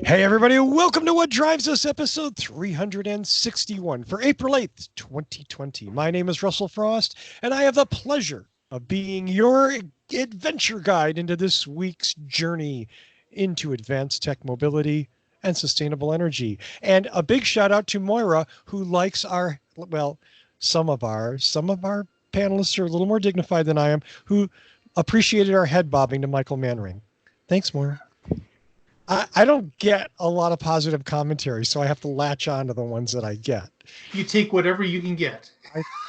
Hey, everybody, welcome to What Drives Us, episode 361 for April 8th, 2020. My name is Russell Frost, and I have the pleasure of being your adventure guide into this week's journey into advanced tech mobility and sustainable energy. And a big shout out to Moira, who likes our, well, some of our panelists are a little more dignified than I am, who appreciated our head bobbing to Michael Manring. Thanks, Moira. I don't get a lot of positive commentary, so I have to latch on to the ones that I get. You take whatever you can get.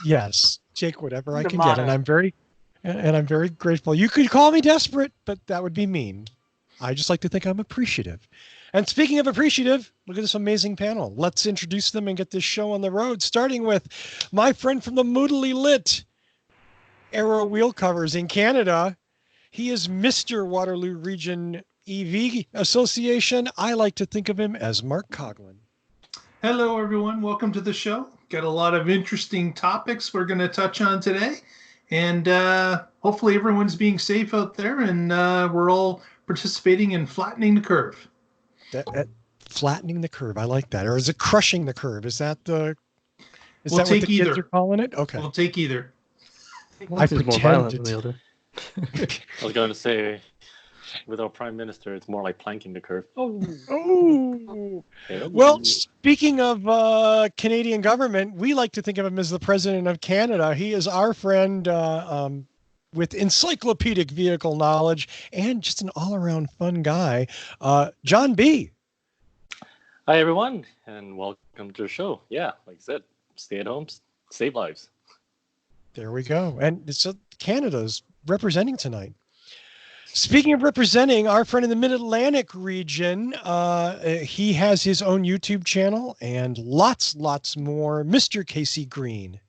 Yes, take whatever I can get, and I'm very grateful. You could call me desperate, but that would be mean. I just like to think I'm appreciative. And speaking of appreciative, look at this amazing panel. Let's introduce them and get this show on the road, starting with my friend from the moodily lit Aero Wheel Covers in Canada. He is Mr. Waterloo Region EV Association. I like to think of him as Mark Coughlin. Hello, everyone. Welcome to the show. Got a lot of interesting topics we're going to touch on today. And hopefully everyone's being safe out there and we're all participating in flattening the curve. Flattening the curve. I like that. Or is it crushing the curve? Is that what the kids are calling it? Okay. We'll take either. One is more violent than the other. I was going to say, with our prime minister, it's more like planking the curve. Oh. Well, speaking of Canadian government, we like to think of him as the president of Canada. He is our friend with encyclopedic vehicle knowledge and just an all-around fun guy, John B. Hi, everyone, and welcome to the show. Yeah, like I said, stay at home, save lives. There we go. And so Canada's representing tonight. Speaking of representing, our friend in the Mid-Atlantic region, he has his own YouTube channel and lots more. Mr. Casey Green.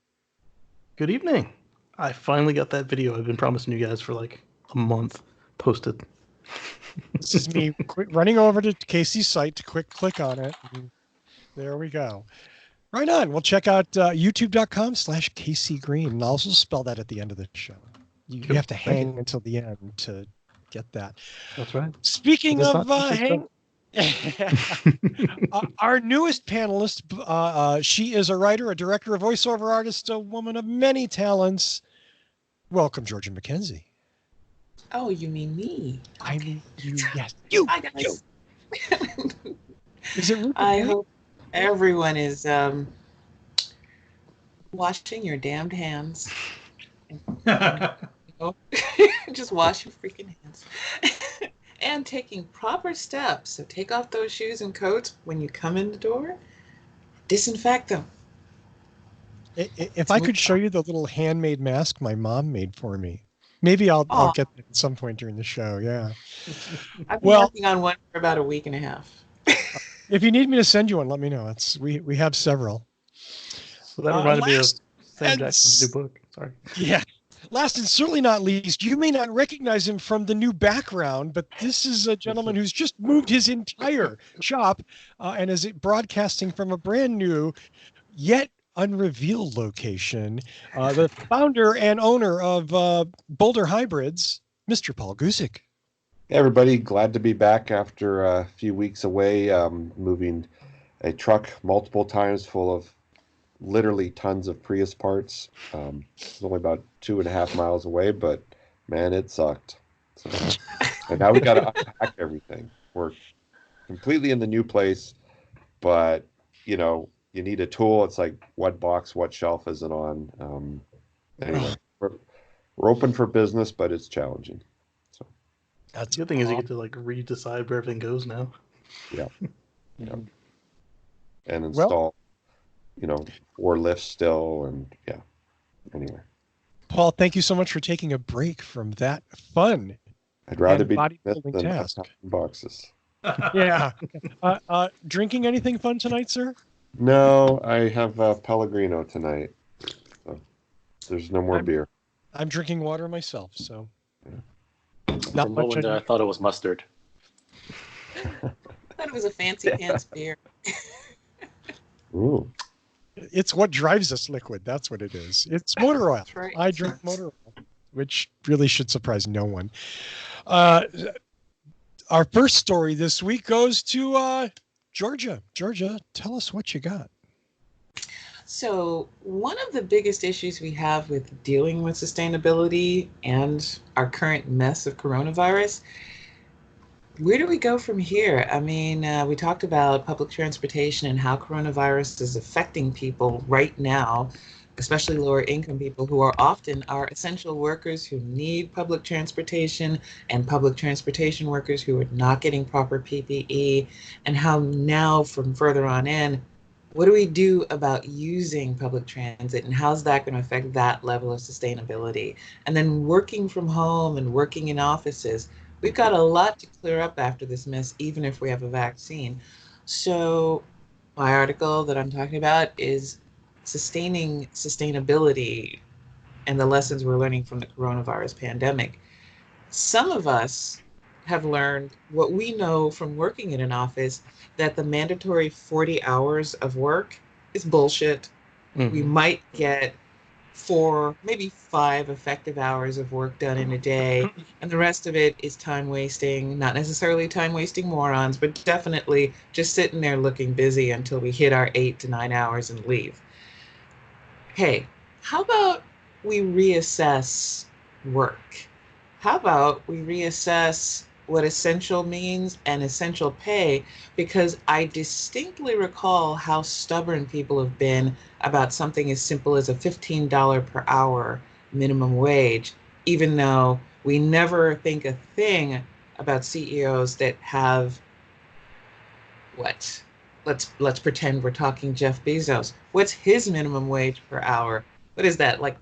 Good evening. I finally got that video I've been promising you guys for like a month posted. This is me running over to Casey's site to click on it. And there we go. Right on. We'll check out youtube.com/Casey Green. And I'll also spell that at the end of the show. You have to hang until the end to get that. That's right. Speaking of our newest panelist, she is a writer, a director, a voiceover artist, a woman of many talents. Welcome, Georgia McKenzie. Oh, you mean me? I mean you. Yes, you. Hi, guys. You. Is it? I hope everyone is washing your damned hands. Just wash your freaking hands. And taking proper steps. So take off those shoes and coats when you come in the door. Disinfect them. If I could show you the little handmade mask my mom made for me. Maybe I'll get it at some point during the show. Yeah. I've been working on one for about a week and a half. If you need me to send you one, let me know. We have several. So that reminded me of Sam Jackson's new book. Sorry. Yeah. Last and certainly not least, you may not recognize him from the new background, but this is a gentleman who's just moved his entire shop and is broadcasting from a brand new, yet unrevealed location. The founder and owner of Boulder Hybrids, Mr. Paul Guzik. Hey everybody, glad to be back after a few weeks away, moving a truck multiple times full of literally tons of Prius parts. It's only about 2.5 miles away, but man, it sucked. So, and now we got to unpack everything. We're completely in the new place, but you need a tool. It's like what box, what shelf is it on? Anyway, we're open for business, but it's challenging. So that's the good thing is you get to like redecide where everything goes now. Yeah. And install. 4 lifts still, and yeah. Anyway, Paul, thank you so much for taking a break from that fun. I'd rather be bodybuilding task. Boxes. Yeah. Drinking anything fun tonight, sir? No, I have Pellegrino tonight. So there's no more beer. I'm drinking water myself, so. Yeah. Not much. I thought it was mustard. I thought it was a fancy pants beer. Ooh. It's what drives us liquid. That's what it is. It's motor oil. That's right. I drink motor oil, which really should surprise no one. our first story this week goes to Georgia. Georgia, tell us what you got. So, one of the biggest issues we have with dealing with sustainability and our current mess of coronavirus, where do we go from here? I mean, we talked about public transportation and how coronavirus is affecting people right now, especially lower income people who are often our essential workers who need public transportation, and public transportation workers who are not getting proper PPE, and how now from further on in, what do we do about using public transit, and how's that going to affect that level of sustainability? And then working from home and working in offices. We've got a lot to clear up after this mess, even if we have a vaccine. So my article that I'm talking about is sustaining sustainability and the lessons we're learning from the coronavirus pandemic. Some of us have learned what we know from working in an office, that the mandatory 40 hours of work is bullshit. We might get 4, maybe 5 effective hours of work done in a day, and the rest of it is time wasting, not necessarily time wasting morons, but definitely just sitting there looking busy until we hit our 8 to 9 hours and leave. Hey, how about we reassess work? How about we reassess what essential means and essential pay? Because I distinctly recall how stubborn people have been about something as simple as a $15 per hour minimum wage, even though we never think a thing about CEOs that have what? Let's pretend we're talking Jeff Bezos. What's his minimum wage per hour? What is that, like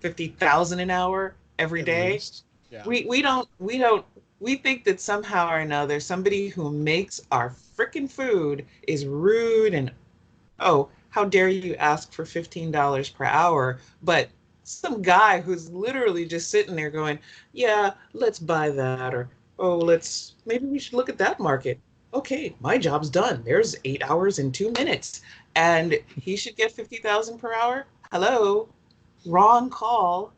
50,000 an hour every day? Yeah. We think that somehow or another somebody who makes our frickin' food is rude, and oh, how dare you ask for $15 per hour? But some guy who's literally just sitting there going, yeah, let's buy that, or oh, maybe we should look at that market. Okay, my job's done. There's 8 hours and 2 minutes, and he should get 50,000 per hour. Hello, wrong call.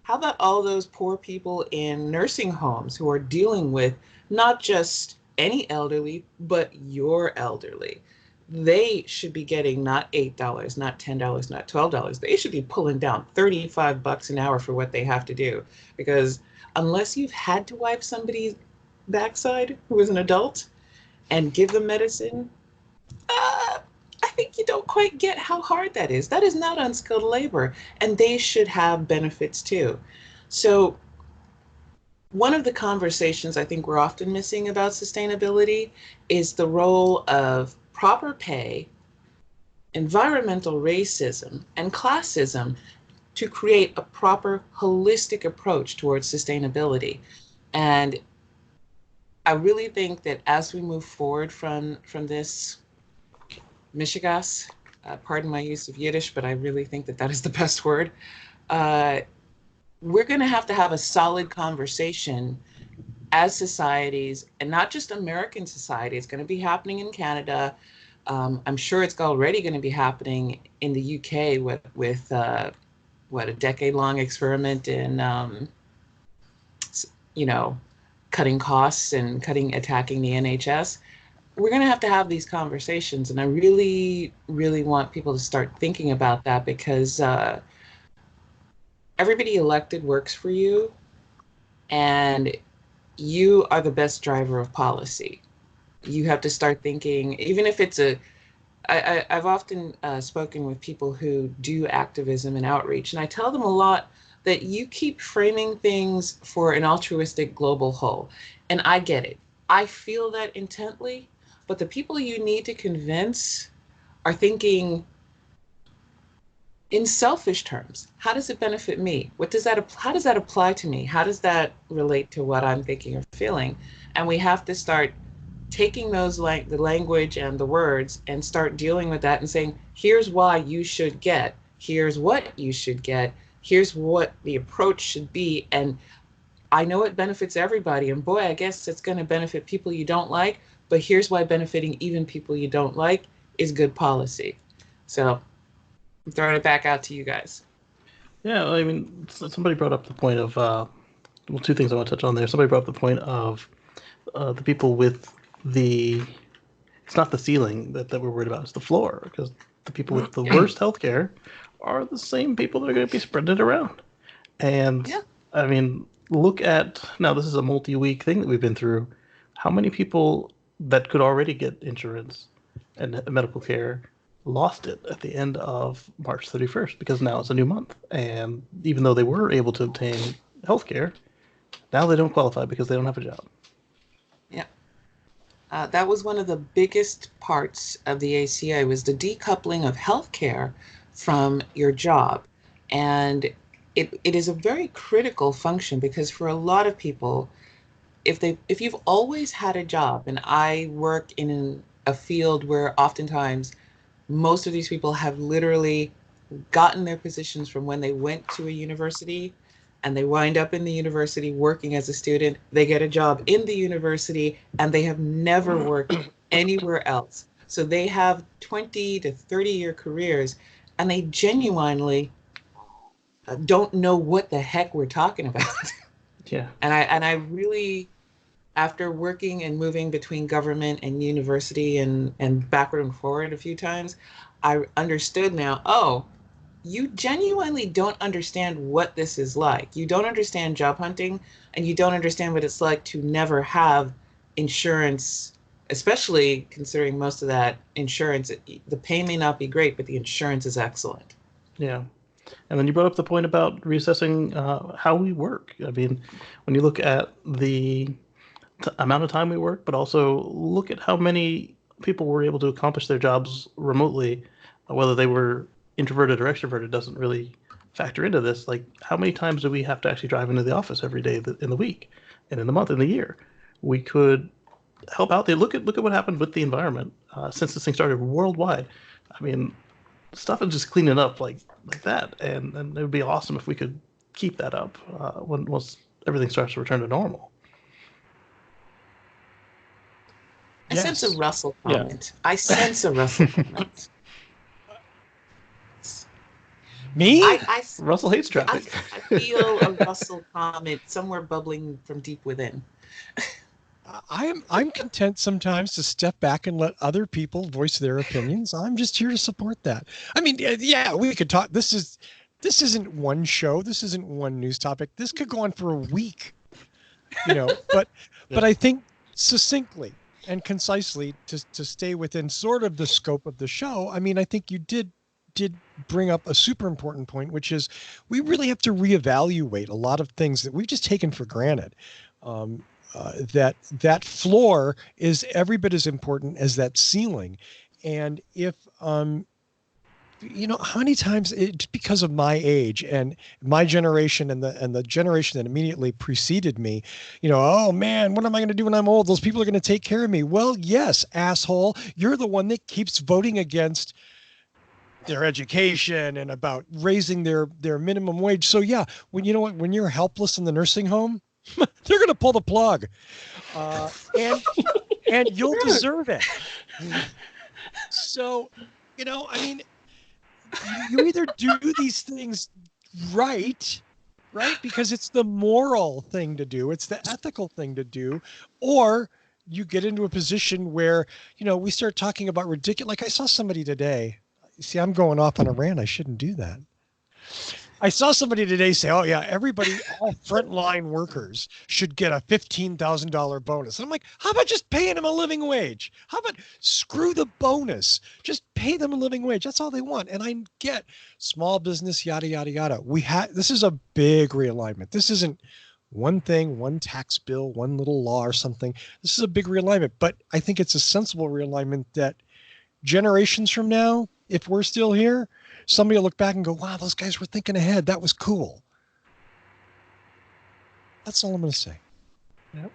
How about all those poor people in nursing homes who are dealing with not just any elderly, but your elderly? They should be getting not $8, not $10, not $12. They should be pulling down $35 an hour for what they have to do. Because unless you've had to wipe somebody's backside who is an adult and give them medicine, I think you don't quite get how hard that is. That is not unskilled labor, and they should have benefits too. So one of the conversations I think we're often missing about sustainability is the role of proper pay, environmental racism, and classism to create a proper holistic approach towards sustainability. And I really think that as we move forward from this Michigas, pardon my use of Yiddish, but I really think that that is the best word, we're going to have a solid conversation as societies, and not just American society. It's going to be happening in Canada. I'm sure it's already going to be happening in the UK with a decade-long experiment in, cutting costs and attacking the NHS. We're going to have these conversations, and I really, really want people to start thinking about that, because everybody elected works for you, and you are the best driver of policy. You have to start thinking, even if it's I've often spoken with people who do activism and outreach, and I tell them a lot that you keep framing things for an altruistic global whole. And I get it. I feel that intently, but the people you need to convince are thinking in selfish terms. How does it benefit me? How does that apply to me? How does that relate to what I'm thinking or feeling? And we have to start taking those the language and the words and start dealing with that and saying, here's why you should get, here's what you should get, here's what the approach should be. And I know it benefits everybody, and boy, I guess it's going to benefit people you don't like, but here's why benefiting even people you don't like is good policy. So I'm throwing it back out to you guys. Yeah, I mean, somebody brought up the point of, two things I want to touch on there. Somebody brought up the point of the people with the, it's not the ceiling that we're worried about, it's the floor, because the people with the worst healthcare are the same people that are going to be spreading it around. And Yeah. I mean, look at, now this is a multi-week thing that we've been through. How many people that could already get insurance and medical care lost it at the end of March 31st, because now it's a new month. And even though they were able to obtain healthcare, now they don't qualify because they don't have a job. Yeah. That was one of the biggest parts of the ACA, was the decoupling of healthcare from your job. And it is a very critical function, because for a lot of people, if you've always had a job, and I work in a field where oftentimes most of these people have literally gotten their positions from when they went to a university, and they wind up in the university working as a student. They get a job in the university and they have never worked anywhere else. So they have 20 to 30-year careers, and they genuinely don't know what the heck we're talking about. Yeah. And I really, after working and moving between government and university and backward and forward a few times, I understood now, oh, you genuinely don't understand what this is like. You don't understand job hunting, and you don't understand what it's like to never have insurance, especially considering most of that insurance, the pay may not be great, but the insurance is excellent. Yeah. And then you brought up the point about reassessing how we work. I mean, when you look at the amount of time we work, but also look at how many people were able to accomplish their jobs remotely, whether they were introverted or extroverted doesn't really factor into this. Like, how many times do we have to actually drive into the office every day in the week and in the month, in the year? We could help out there. Look at what happened with the environment since this thing started worldwide. I mean, stuff is just cleaning up like that, and it would be awesome if we could keep that up once everything starts to return to normal. I sense a Russell Yeah. comment. I sense a Russell comment. Me? Russell hates traffic. I feel a Russell comment somewhere bubbling from deep within. I'm content sometimes to step back and let other people voice their opinions. I'm just here to support that. I mean, yeah, we could talk. This isn't one show. This isn't one news topic. This could go on for a week, but I think succinctly and concisely to stay within sort of the scope of the show. I mean, I think you did bring up a super important point, which is we really have to reevaluate a lot of things that we've just taken for granted. That floor is every bit as important as that ceiling. And if, how many times it's because of my age and my generation and the generation that immediately preceded me, oh man, what am I going to do when I'm old? Those people are going to take care of me. Well, yes, asshole, you're the one that keeps voting against their education and about raising their minimum wage. So yeah, when you're helpless in the nursing home, they're going to pull the plug, and you'll deserve it. So, I mean, you either do these things right, because it's the moral thing to do, it's the ethical thing to do, or you get into a position where, we start talking about ridiculous. Like I saw somebody today. See, I'm going off on a rant. I shouldn't do that. I saw somebody today say, oh yeah, all frontline workers should get a $15,000 bonus. And I'm like, how about just paying them a living wage? How about screw the bonus? Just pay them a living wage. That's all they want. And I get small business, yada, yada, yada. This is a big realignment. This isn't one thing, one tax bill, one little law or something. This is a big realignment, but I think it's a sensible realignment that generations from now, if we're still here, somebody will look back and go, wow, those guys were thinking ahead. That was cool. That's all I'm going to say. Yep.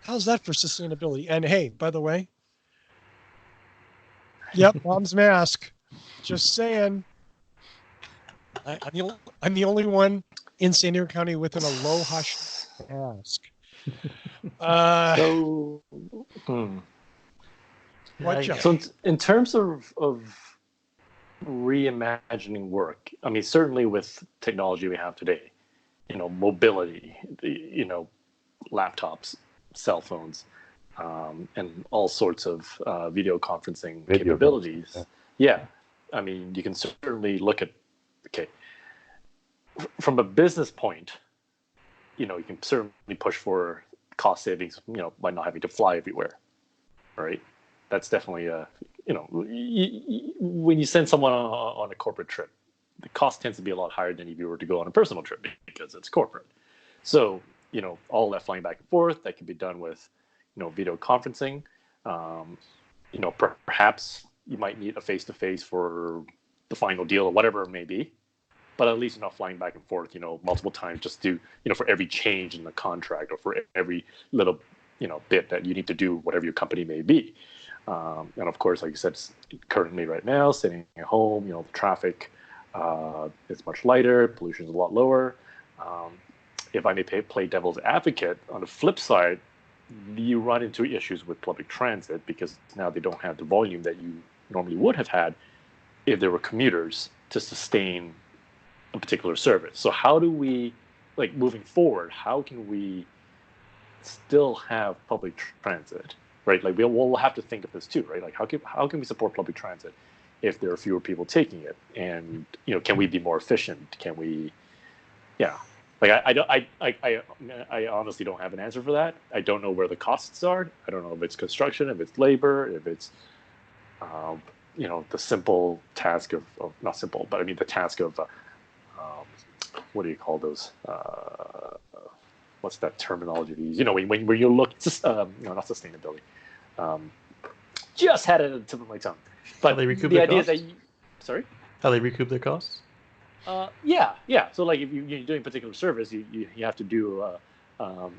How's that for sustainability? And hey, by the way, yep, mom's mask. Just saying. I'm the only one in San Diego County with an aloha mask. So in terms of reimagining work, I mean, certainly with technology we have today, mobility, laptops, cell phones, and all sorts of video conferencing capabilities. Yeah. I mean, you can certainly look at, okay, from a business point, you can certainly push for cost savings, by not having to fly everywhere, right? That's definitely when you send someone on a corporate trip, the cost tends to be a lot higher than if you were to go on a personal trip because it's corporate. So, all that flying back and forth, that can be done with, video conferencing. Perhaps you might need a face-to-face for the final deal or whatever it may be, but at least you're not flying back and forth, multiple times just to, for every change in the contract or for every little, bit that you need to do, whatever your company may be. And of course, like you said, currently right now, sitting at home, the traffic is much lighter, pollution is a lot lower. If I may play devil's advocate, on the flip side, you run into issues with public transit because now they don't have the volume that you normally would have had if there were commuters to sustain a particular service. So how do we, moving forward, how can we still have public transit, right? We'll have to think of this too, right? How can we support public transit if there are fewer people taking it? And, can we be more efficient? Can we, yeah. I honestly don't have an answer for that. I don't know where the costs are. I don't know if it's construction, if it's labor, if it's, the simple task of not simple, but I mean the task of, what do you call those? What's that terminology to use? When you look, not sustainability. Just had it at the tip of my tongue. But the idea that sorry? How they recoup their costs? Yeah. So if you're doing a particular service, you have to do an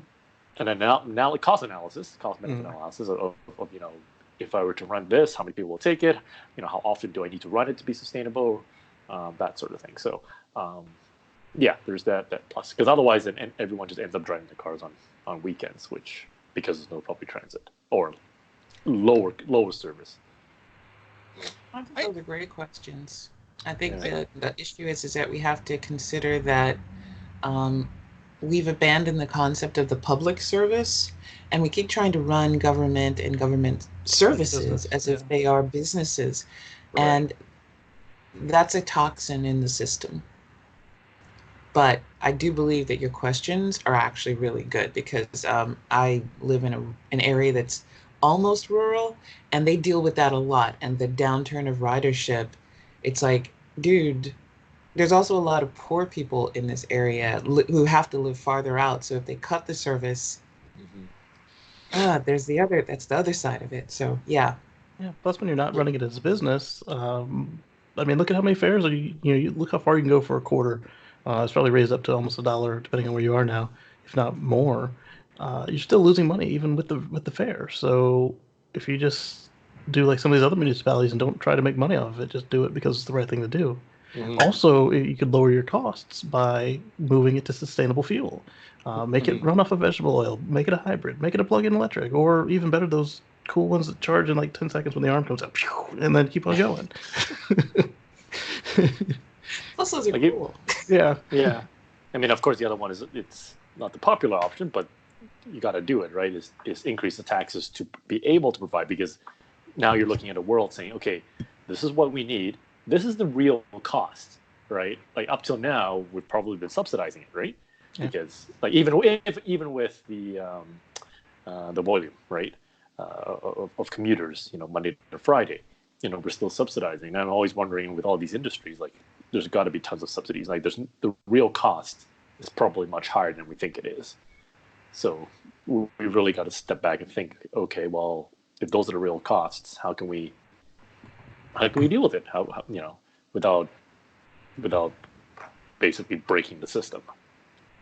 cost analysis, cost benefit analysis of if I were to run this, how many people will take it? How often do I need to run it to be sustainable? That sort of thing. So, there's that plus, because otherwise, then everyone just ends up driving their cars on weekends, because there's no public transit or lower service. I think those are great questions. I think the issue is that we have to consider that we've abandoned the concept of the public service, and we keep trying to run government and government services as if they are businesses. Right. And that's a toxin in the system. But I do believe that your questions are actually really good because I live in an area that's almost rural, and they deal with that a lot. And the downturn of ridership, it's like, dude, there's also a lot of poor people in this area who have to live farther out. So if they cut the service, that's the other side of it. So yeah. Plus, when you're not running it as a business, look at how many fares are you look how far you can go for a quarter. It's probably raised up to almost $1, depending on where you are now, if not more. You're still losing money even with the fare. So if you just do like some of these other municipalities and don't try to make money off of it, just do it because it's the right thing to do. Mm-hmm. Also, you could lower your costs by moving it to sustainable fuel. Make it run off of vegetable oil. Make it a hybrid. Make it a plug-in electric. Or even better, those cool ones that charge in like 10 seconds when the arm comes up, and then keep on going. Plus, those are cool. Yeah. I mean, of course, the other one is it's not the popular option, but you got to do it, right? Is increase the taxes to be able to provide, because now you're looking at a world saying, okay, this is what we need. This is the real cost, right? Up till now, we've probably been subsidizing it, right? Yeah. Because even with the volume, right, of commuters, Monday to Friday, we're still subsidizing. And I'm always wondering with all these industries, there's got to be tons of subsidies. The real cost is probably much higher than we think it is. So we really got to step back and think, okay, well, if those are the real costs, how can we deal with it? How without basically breaking the system?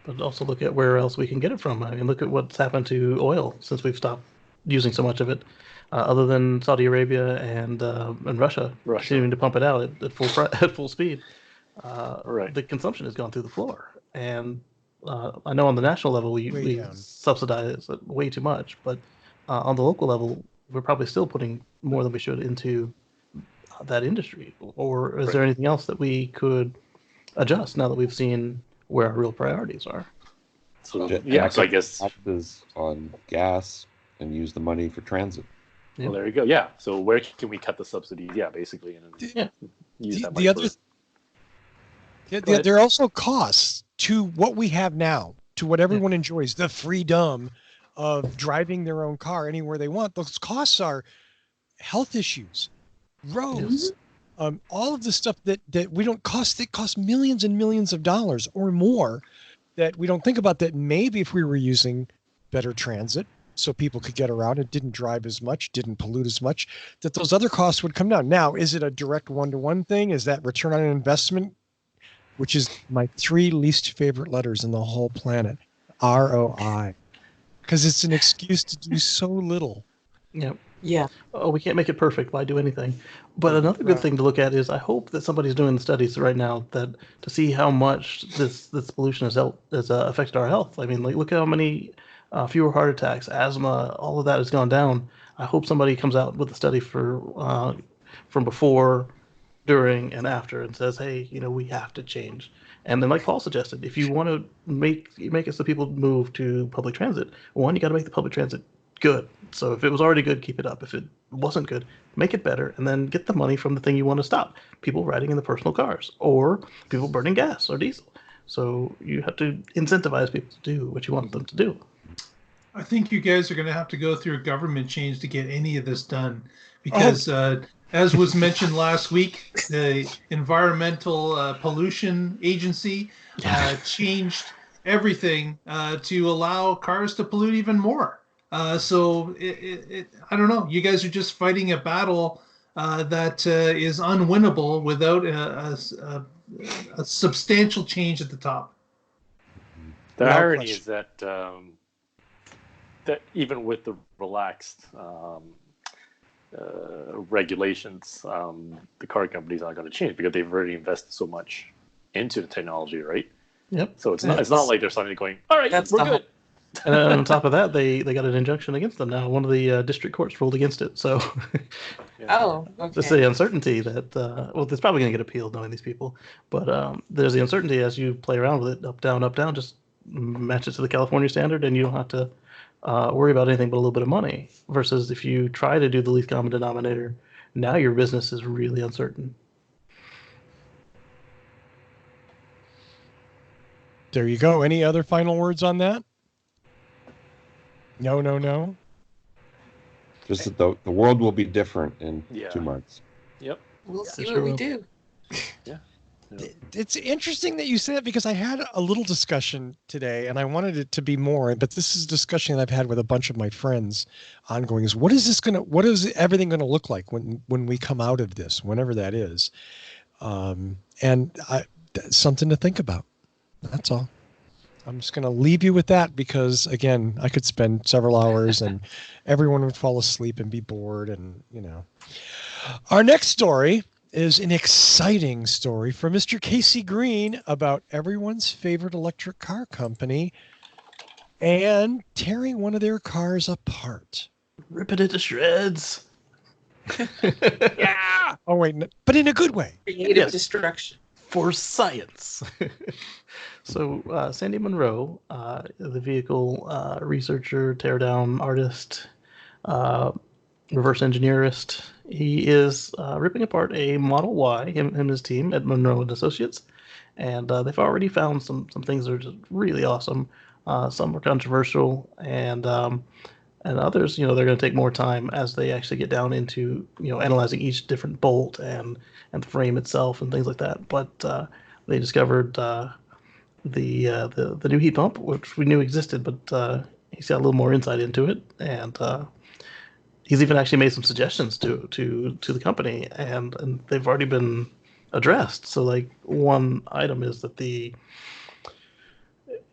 But also look at where else we can get it from. I mean, look at what's happened to oil since we've stopped using so much of it. Other than Saudi Arabia and Russia continuing to pump it out at full speed, the consumption has gone through the floor. And I know on the national level we subsidize it way too much, but on the local level we're probably still putting more than we should into that industry. Or is there anything else that we could adjust now that we've seen where our real priorities are? So Jet- yeah, so I jack up guess taxes on gas and use the money for transit. well, there you go. Yeah. So where can we cut the subsidies? Yeah, basically, and Yeah. use that The money other for. Go ahead. there are also costs to what we have now, to what everyone enjoys, the freedom of driving their own car anywhere they want. Those costs are health issues, roads, all of the stuff that we don't cost. It costs millions and millions of dollars or more that we don't think about. That maybe if we were using better transit, so people could get around and didn't drive as much, didn't pollute as much, that those other costs would come down. Now, is it a direct one-to-one thing? Is that return on investment, which is my 3 least favorite letters in the whole planet, ROI, because it's an excuse to do so little. Yep. Yeah. Oh, we can't make it perfect. Why do anything? But another good thing to look at is I hope that somebody's doing the studies right now that to see how much this pollution has affected our health. I mean, like look at how many fewer heart attacks, asthma, all of that has gone down. I hope somebody comes out with a study for from before, during, and after, and says, hey, we have to change. And then, like Paul suggested, if you want to make it so people move to public transit, one, you got to make the public transit good. So if it was already good, keep it up. If it wasn't good, make it better, and then get the money from the thing you want to stop. People riding in the personal cars, or people burning gas or diesel. So you have to incentivize people to do what you want them to do. I think you guys are going to have to go through a government change to get any of this done, because as was mentioned last week, the Environmental Pollution Agency changed everything to allow cars to pollute even more. So I don't know. You guys are just fighting a battle that is unwinnable without a substantial change at the top. The Without irony question. is that that even with the relaxed regulations, the car companies aren't going to change because they've already invested so much into the technology, right? Yep. So it's not like they're suddenly going, all right, That's we're the good. And on top of that, they got an injunction against them now. One of the district courts ruled against it. So Oh, there's okay. the uncertainty that, well, it's probably going to get appealed knowing these people. But there's the uncertainty as you play around with it, up, down, just match it to the California standard, and you don't have to worry about anything but a little bit of money. Versus if you try to do the least common denominator, now your business is really uncertain. There you go. Any other final words on that? No. Just that the world will be different in 2 months. Yep. We'll see sure what we will. do. Yeah. It's interesting that you say that, because I had a little discussion today and I wanted it to be more, but this is a discussion that I've had with a bunch of my friends ongoing, is what is everything going to look like when we come out of this, whenever that is. And that's something to think about. That's all. I'm just going to leave you with that, because again, I could spend several hours and everyone would fall asleep and be bored. And, our next story is an exciting story from Mr. Casey Green about everyone's favorite electric car company and tearing one of their cars apart. Ripping it to shreds. Yeah. Oh, wait, but in a good way. Creative Yes. destruction. For science. So Sandy Munro, the vehicle researcher, teardown artist, reverse engineerist, he is ripping apart a Model Y, him and his team at Munro and Associates, and they've already found some things that are just really awesome. Some are controversial, and others, they're going to take more time as they actually get down into analyzing each different bolt and the frame itself and things like that. But they discovered the new heat pump, which we knew existed, but he's got a little more insight into it, and he's even actually made some suggestions to the company, and they've already been addressed. So, like, one item is that the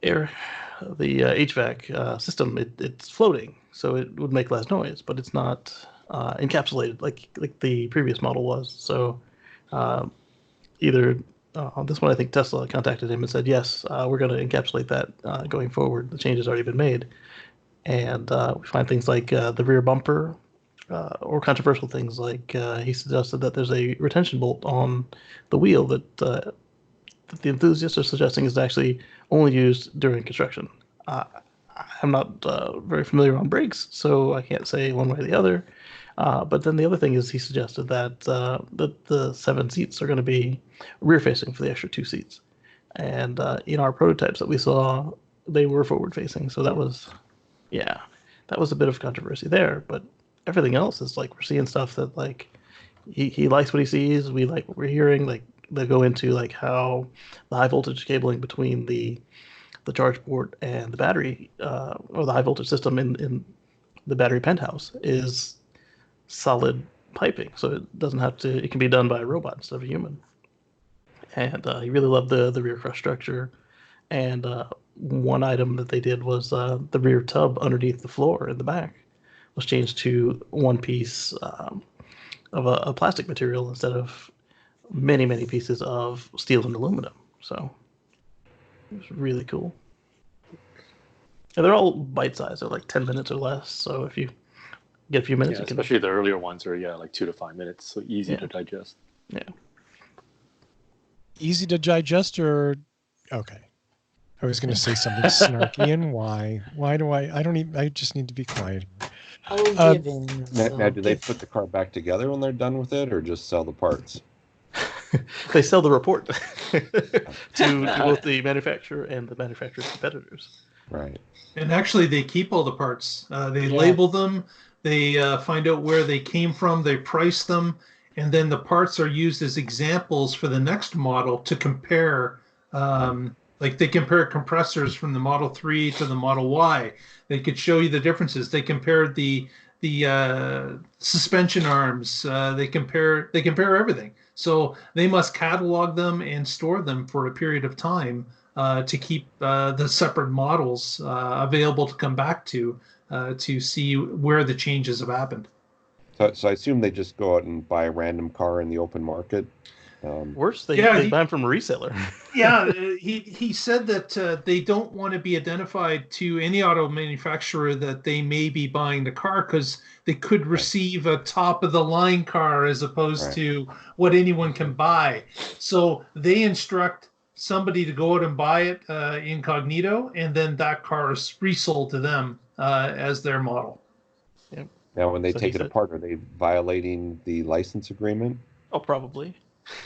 HVAC system, it's floating, so it would make less noise, but it's not encapsulated like the previous model was. So either on this one, I think Tesla contacted him and said, yes, we're going to encapsulate that going forward. The change has already been made. And we find things like the rear bumper, or controversial things like he suggested that there's a retention bolt on the wheel that the enthusiasts are suggesting is actually only used during construction. I'm not very familiar on brakes, so I can't say one way or the other. But then the other thing is he suggested that the 7 seats are going to be rear-facing for the extra 2 seats. And in our prototypes that we saw, they were forward-facing. So that was a bit of controversy there. But everything else is like we're seeing stuff that like he likes what he sees. We like what we're hearing. Like they go into like how the high voltage cabling between the charge port and the battery or the high voltage system in the battery penthouse is solid piping, so it doesn't have to. It can be done by a robot instead of a human. And he really loved the rear crush structure. And one item that they did was the rear tub underneath the floor in the back was changed to one piece of a plastic material instead of many pieces of steel and aluminum. So it was really cool. And they're all bite-sized. They're like 10 minutes or less. So if you get a few minutes, Yeah, you can... especially the earlier ones are like 2 to 5 minutes, so easy to digest. Yeah. Easy to digest, or okay. I was going to say something snarky, and why? Why do I don't even. I just need to be quiet. Oh, Now, do they put the car back together when they're done with it, or just sell the parts? They sell the report to both the manufacturer and the manufacturer's competitors. Right. And actually, they keep all the parts. They label them. They find out where they came from. They price them. And then the parts are used as examples for the next model to compare. Like they compare compressors from the Model 3 to the Model Y. They could show you the differences. They compared the suspension arms. They compare everything. So they must catalog them and store them for a period of time to keep the separate models available to come back to see where the changes have happened. So I assume they just go out and buy a random car in the open market. Worse, they buy them from a reseller. Yeah, he said that they don't want to be identified to any auto manufacturer that they may be buying the car because they could receive a top-of-the-line car as opposed to what anyone can buy. So they instruct somebody to go out and buy it incognito, and then that car is resold to them as their model. Yep. Now, when they take it apart, are they violating the license agreement? Oh, probably.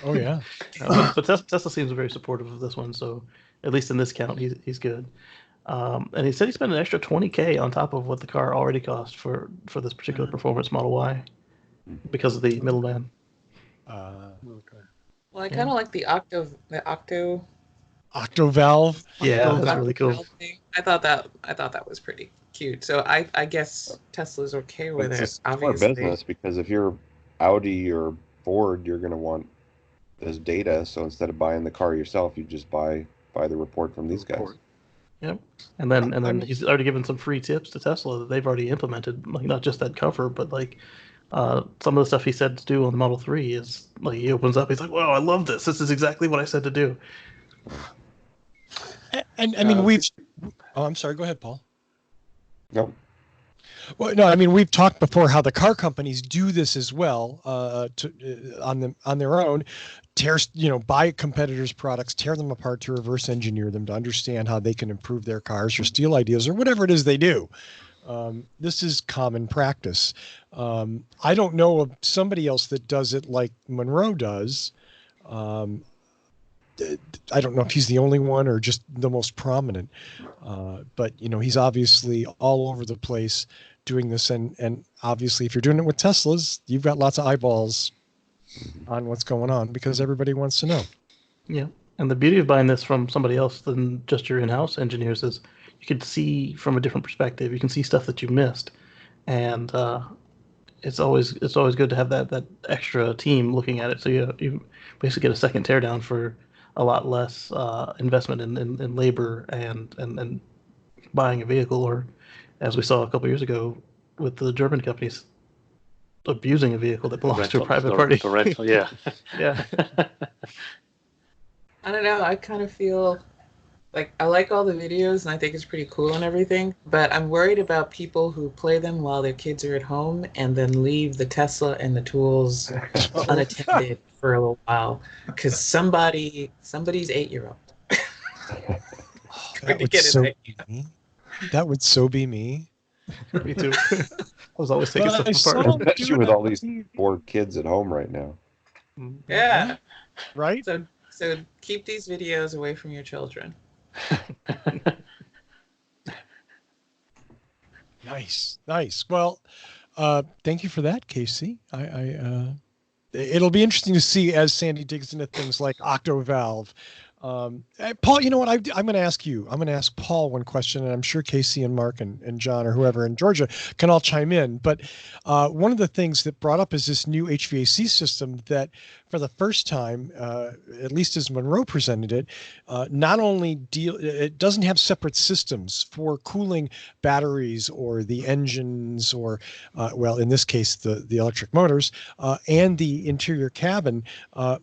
Oh yeah. But Tesla seems very supportive of this one, so at least in this count, he's good. And he said he spent an extra $20,000 on top of what the car already cost for this particular performance Model Y because of the middleman. Okay. Well, I kind of like the Octo Octo-Valve. Yeah, that's really cool. thing. I thought that was pretty cute. So I guess Tesla's okay with It's it. a smart Obviously, business because if you're Audi or Ford, you're going to want this data. So instead of buying the car yourself, you just buy the report from these guys. Yep. And then he's already given some free tips to Tesla that they've already implemented, like not just that cover, but like some of the stuff he said to do on the Model 3 is like he opens up, he's like, "Wow, I love this. This is exactly what I said to do." And I mean, I'm sorry. Go ahead, Paul. Nope. Well, no, I mean, we've talked before how the car companies do this as well on their own. Buy competitors' products, tear them apart to reverse engineer them to understand how they can improve their cars or steal ideas or whatever it is they do. This is common practice. I don't know of somebody else that does it like Munro does. I don't know if he's the only one or just the most prominent, but he's obviously all over the place doing this, and obviously if you're doing it with Teslas, you've got lots of eyeballs on what's going on because everybody wants to know. Yeah, and the beauty of buying this from somebody else than just your in-house engineers is you can see from a different perspective. You can see stuff that you missed, and it's always good to have that extra team looking at it. So you basically get a second teardown for a lot less investment in labor and buying a vehicle, or as we saw a couple years ago with the German companies abusing a vehicle that belongs to a private party. The rental, yeah. Yeah. I don't know. I kind of feel like I like all the videos and I think it's pretty cool and everything, but I'm worried about people who play them while their kids are at home and then leave the Tesla and the tools unattended for a little while because somebody's 8-year-old. That would so easy. That would so be me. Me too. I was always taking But I stuff saw apart. him Especially doing with it all on these TV. bored kids at home right now. Yeah. Right? So keep these videos away from your children. Nice. Well, thank you for that, Casey. It'll be interesting to see as Sandy digs into things like Octo-Valve. Paul, you know what? I'm going to ask you. I'm going to ask Paul one question, and I'm sure Casey and Mark and John or whoever in Georgia can all chime in. But one of the things that brought up is this new HVAC system that, for the first time, at least as Munro presented it, not only it doesn't have separate systems for cooling batteries or the engines or, well, in this case, the electric motors and the interior cabin.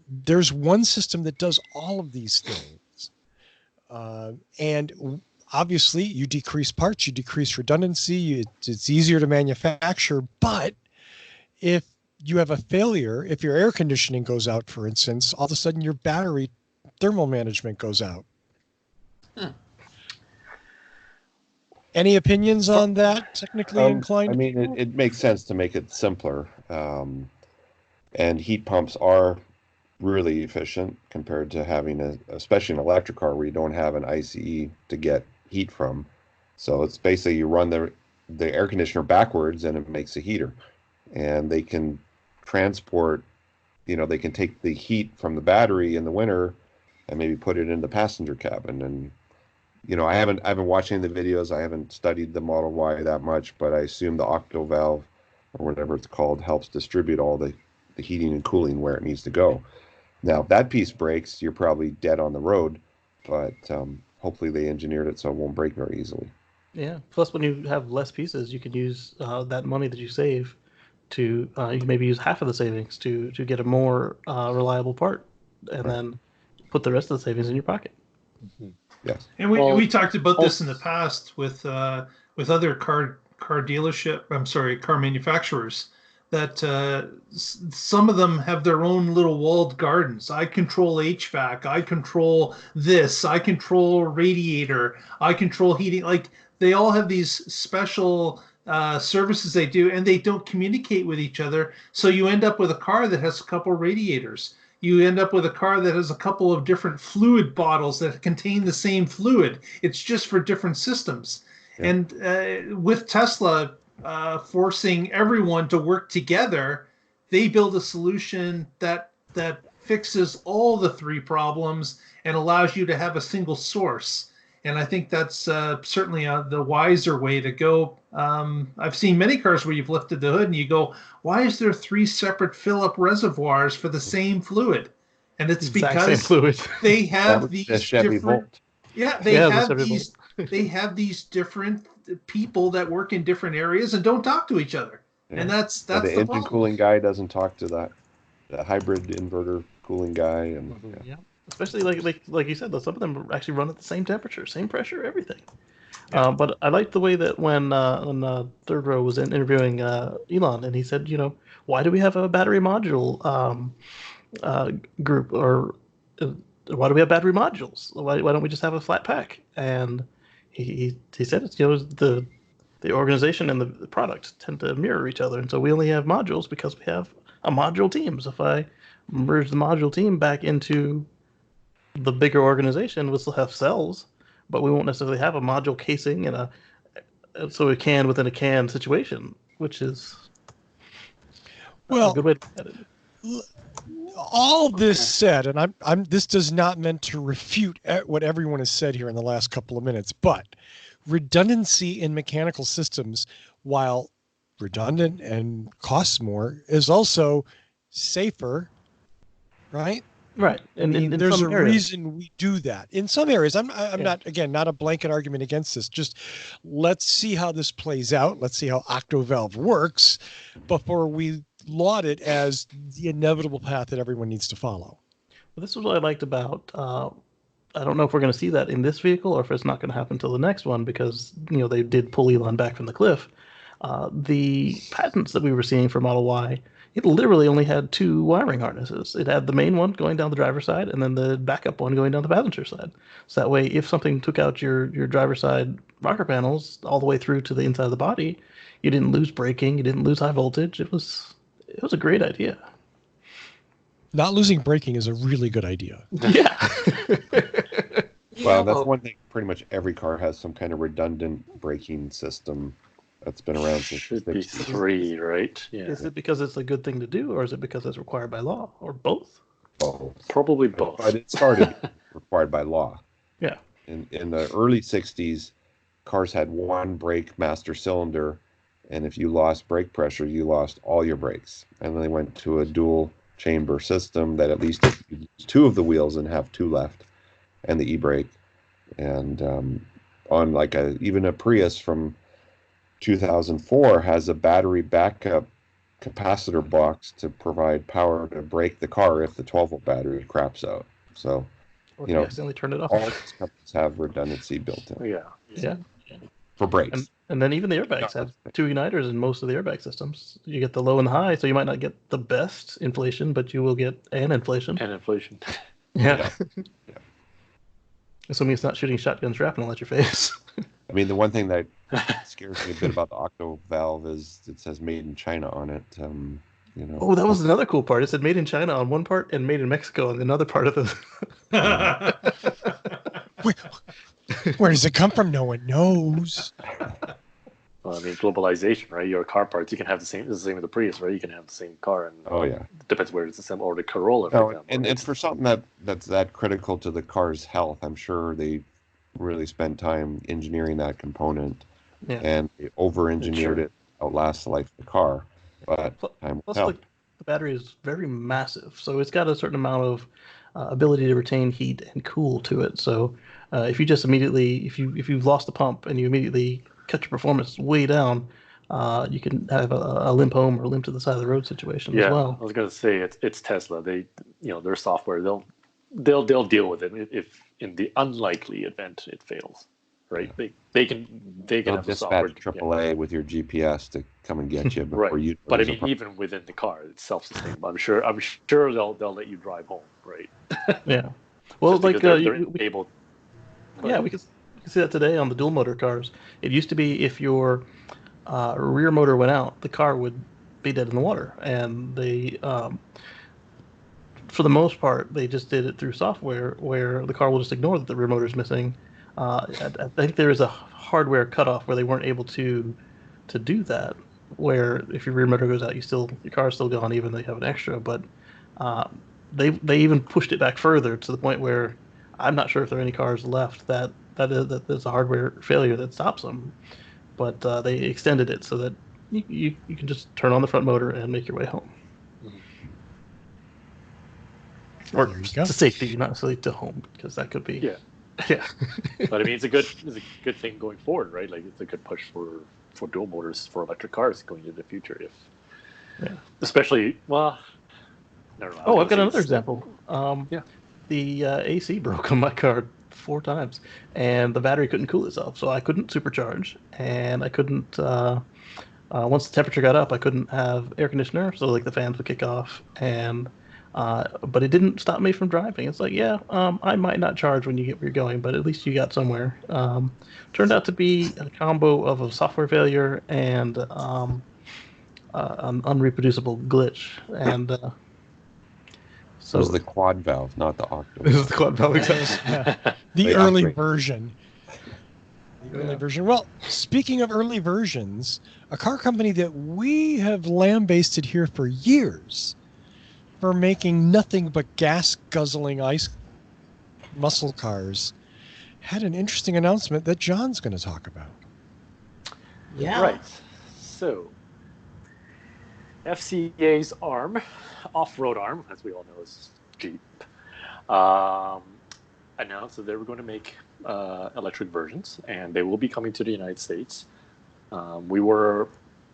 There's one system that does all of these things. And obviously, you decrease parts, you decrease redundancy, it's easier to manufacture. But if you have a failure, if your air conditioning goes out, for instance, all of a sudden your battery thermal management goes out. Any opinions on that? Technically inclined? I mean, it makes sense to make it simpler. And heat pumps are really efficient compared to having especially an electric car where you don't have an ICE to get heat from. So it's basically you run the air conditioner backwards and it makes a heater. And they can transport, they can take the heat from the battery in the winter and maybe put it in the passenger cabin. And I haven't watched any of the videos. I haven't studied the Model Y that much, but I assume the Octo-Valve or whatever it's called helps distribute all the heating and cooling where it needs to go. Now, if that piece breaks, you're probably dead on the road, but hopefully they engineered it so it won't break very easily. Yeah. Plus, when you have less pieces, you can use that money that you save to you can maybe use half of the savings to get a more reliable part, and then put the rest of the savings in your pocket. Mm-hmm. Yes. And we talked about this in the past with other car manufacturers, that some of them have their own little walled gardens. I control HVAC, I control this, I control radiator, I control heating. Like, they all have these special services they do, and they don't communicate with each other. So you end up with a car that has a couple radiators. You end up with a car that has a couple of different fluid bottles that contain the same fluid. It's just for different systems. Yeah. And with Tesla forcing everyone to work together, they build a solution that fixes all the three problems and allows you to have a single source. And I think that's certainly the wiser way to go. I've seen many cars where you've lifted the hood and you go, why is there 3 separate fill-up reservoirs for the same fluid? And it's because they have these different. Yeah, they have these different people that work in different areas and don't talk to each other. Yeah. And that's the engine problem. Cooling guy doesn't talk to the hybrid inverter cooling guy, and yeah. Especially like you said, though, some of them actually run at the same temperature, same pressure, everything. Yeah. But I liked the way that when Third Row was interviewing Elon, and he said, why do we have a battery module group, or why do we have battery modules? Why don't we just have a flat pack? And he said it's the organization and the product tend to mirror each other, and so we only have modules because we have a module team. So if I merge the module team back into the bigger organization, we'll still have cells, but we won't necessarily have a module casing and so a can within a can situation, which is a good way to look at it. All this said, and this does not meant to refute what everyone has said here in the last couple of minutes, but redundancy in mechanical systems, while redundant and costs more, is also safer, right? Right. And in there's some a areas. reason we do that. In some areas, I'm not a blanket argument against this. Just let's see how this plays out. Let's see how Octo-Valve works before we laud it as the inevitable path that everyone needs to follow. Well, this is what I liked about. I don't know if we're going to see that in this vehicle or if it's not going to happen until the next one, because they did pull Elon back from the cliff. The patents that we were seeing for Model Y, it literally only had 2 wiring harnesses. It had the main one going down the driver's side, and then the backup one going down the passenger side. So that way, if something took out your driver's side rocker panels all the way through to the inside of the body, you didn't lose braking, you didn't lose high voltage. It was a great idea. Not losing braking is a really good idea. Yeah. Well, that's one thing. Pretty much every car has some kind of redundant braking system that's been around since Should the be 60s. 3, right? Yeah. Is it because it's a good thing to do, or is it because it's required by law, or both? Both. Probably both. But it started required by law. Yeah. In the early 60s, cars had one brake master cylinder, and if you lost brake pressure, you lost all your brakes. And then they went to a dual chamber system that at least you use 2 of the wheels and have 2 left, and the e-brake. And on like even a Prius from 2004 has a battery backup capacitor box to provide power to brake the car if the 12-volt battery craps out. So, Or you you know, accidentally turn it off. all these companies have redundancy built in Yeah. Yeah. for brakes. And then even the airbags have 2 igniters in most of the airbag systems. You get the low and the high, so you might not get the best inflation, but you will get an inflation. And inflation. Yeah. Yeah. Assuming it's not shooting shotgun shrapnel at your face. I mean, the one thing that scares me a bit about the Octo valve is it says "Made in China" on it. You know. Oh, that was another cool part. It said "Made in China" on one part and "Made in Mexico" on another part of the. Where does it come from? No one knows. Well, I mean, globalization, right? Your car parts, you can have the same. It's the same with the Prius, right? You can have the same car, and Oh yeah. it depends where it's assembled, or the Corolla, for No, example. and for something that's that critical to the car's health, I'm sure they really spent time engineering that component, Yeah. and they over-engineered Sure. it outlast the life of the car. But time will Plus, tell. the battery is very massive, so it's got a certain amount of ability to retain heat and cool to it. So if you just immediately, if you've lost the pump and you immediately cut your performance way down, you can have a limp home or limp to the side of the road situation Yeah, as well. I was gonna say it's Tesla. They, their software, they'll deal with it if in the unlikely event it fails, right? They can They'll have the software. dispatch AAA with your GPS to come and get you before Right. you. But I mean, even within the car, it's self-sustainable. I'm sure they'll let you drive home, right? Yeah. Well, Just like because they're able. yeah, we can see that today on the dual motor cars. It used to be if your rear motor went out, the car would be dead in the water, and they, for the most part, they just did it through software where the car will just ignore that the rear motor is missing. I think there is a hardware cutoff where they weren't able to do that. Where if your rear motor goes out, your car's still gone, even though you have an extra. But they even pushed it back further to the point where I'm not sure if there are any cars left that there's a hardware failure that stops them. But they extended it so that you can just turn on the front motor and make your way home. Or There you go. to safety, not necessarily to home, because that could be. Yeah. Yeah. But I mean, it's a good thing going forward, right? Like it's a good push for dual motors for electric cars going into the future. Especially, well, never mind. Oh, I've got another example. Yeah. The AC broke on my car 4 times, and the battery couldn't cool itself, so I couldn't supercharge, and I couldn't. Once the temperature got up, I couldn't have air conditioner, so like the fans would kick off, and but it didn't stop me from driving. It's like, I might not charge when you get where you're going, but at least you got somewhere. Turned out to be a combo of a software failure and an unreproducible glitch, and So it was the quad valve, not the octo. this is the quad valve example. Yeah. The They early upgrade. version. The early version. Well, speaking of early versions, a car company that we have lambasted here for years for making nothing but gas-guzzling ice muscle cars had an interesting announcement that John's going to talk about. Yeah. Right. So, FCA's arm, off-road arm, as we all know is Jeep, announced that they were going to make electric versions, and they will be coming to the United States. We were,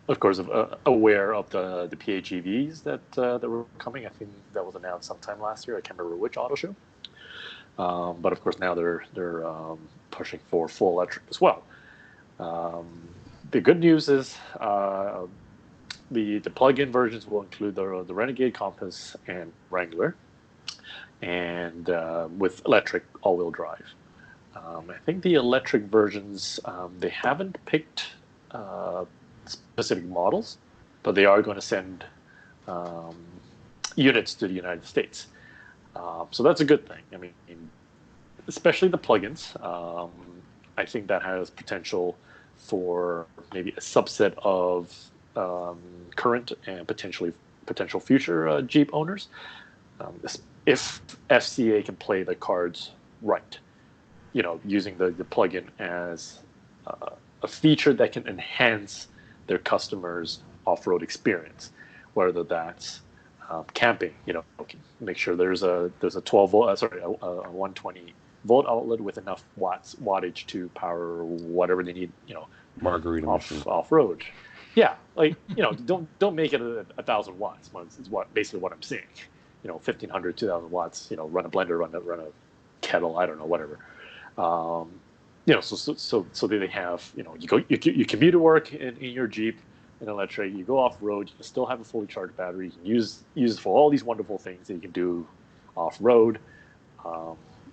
of course, aware of the PHEVs that were coming. I think that was announced sometime last year. I can't remember which auto show. But of course now they're pushing for full electric as well. the good news is the plug-in versions will include the Renegade, Compass, and Wrangler, and with electric all-wheel drive. I think the electric versions, they haven't picked specific models, but they are going to send units to the United States. So that's a good thing. I mean, especially the plugins. I think that has potential for maybe a subset of current and potential future Jeep owners. If FCA can play the cards right, using the plugin as a feature that can enhance their customers' off-road experience, whether that's camping, make sure there's a 12 volt, a 120 volt outlet with enough wattage to power whatever they need, Margarita off road. Yeah, don't make it 1,000 watts. Is basically what I'm saying. 1,500, 2,000 watts. Run a blender, run a kettle. I don't know, whatever. So they have, you commute to work in your Jeep, an electric. You go off road. You can still have a fully charged battery. You can use it for all these wonderful things that you can do off road.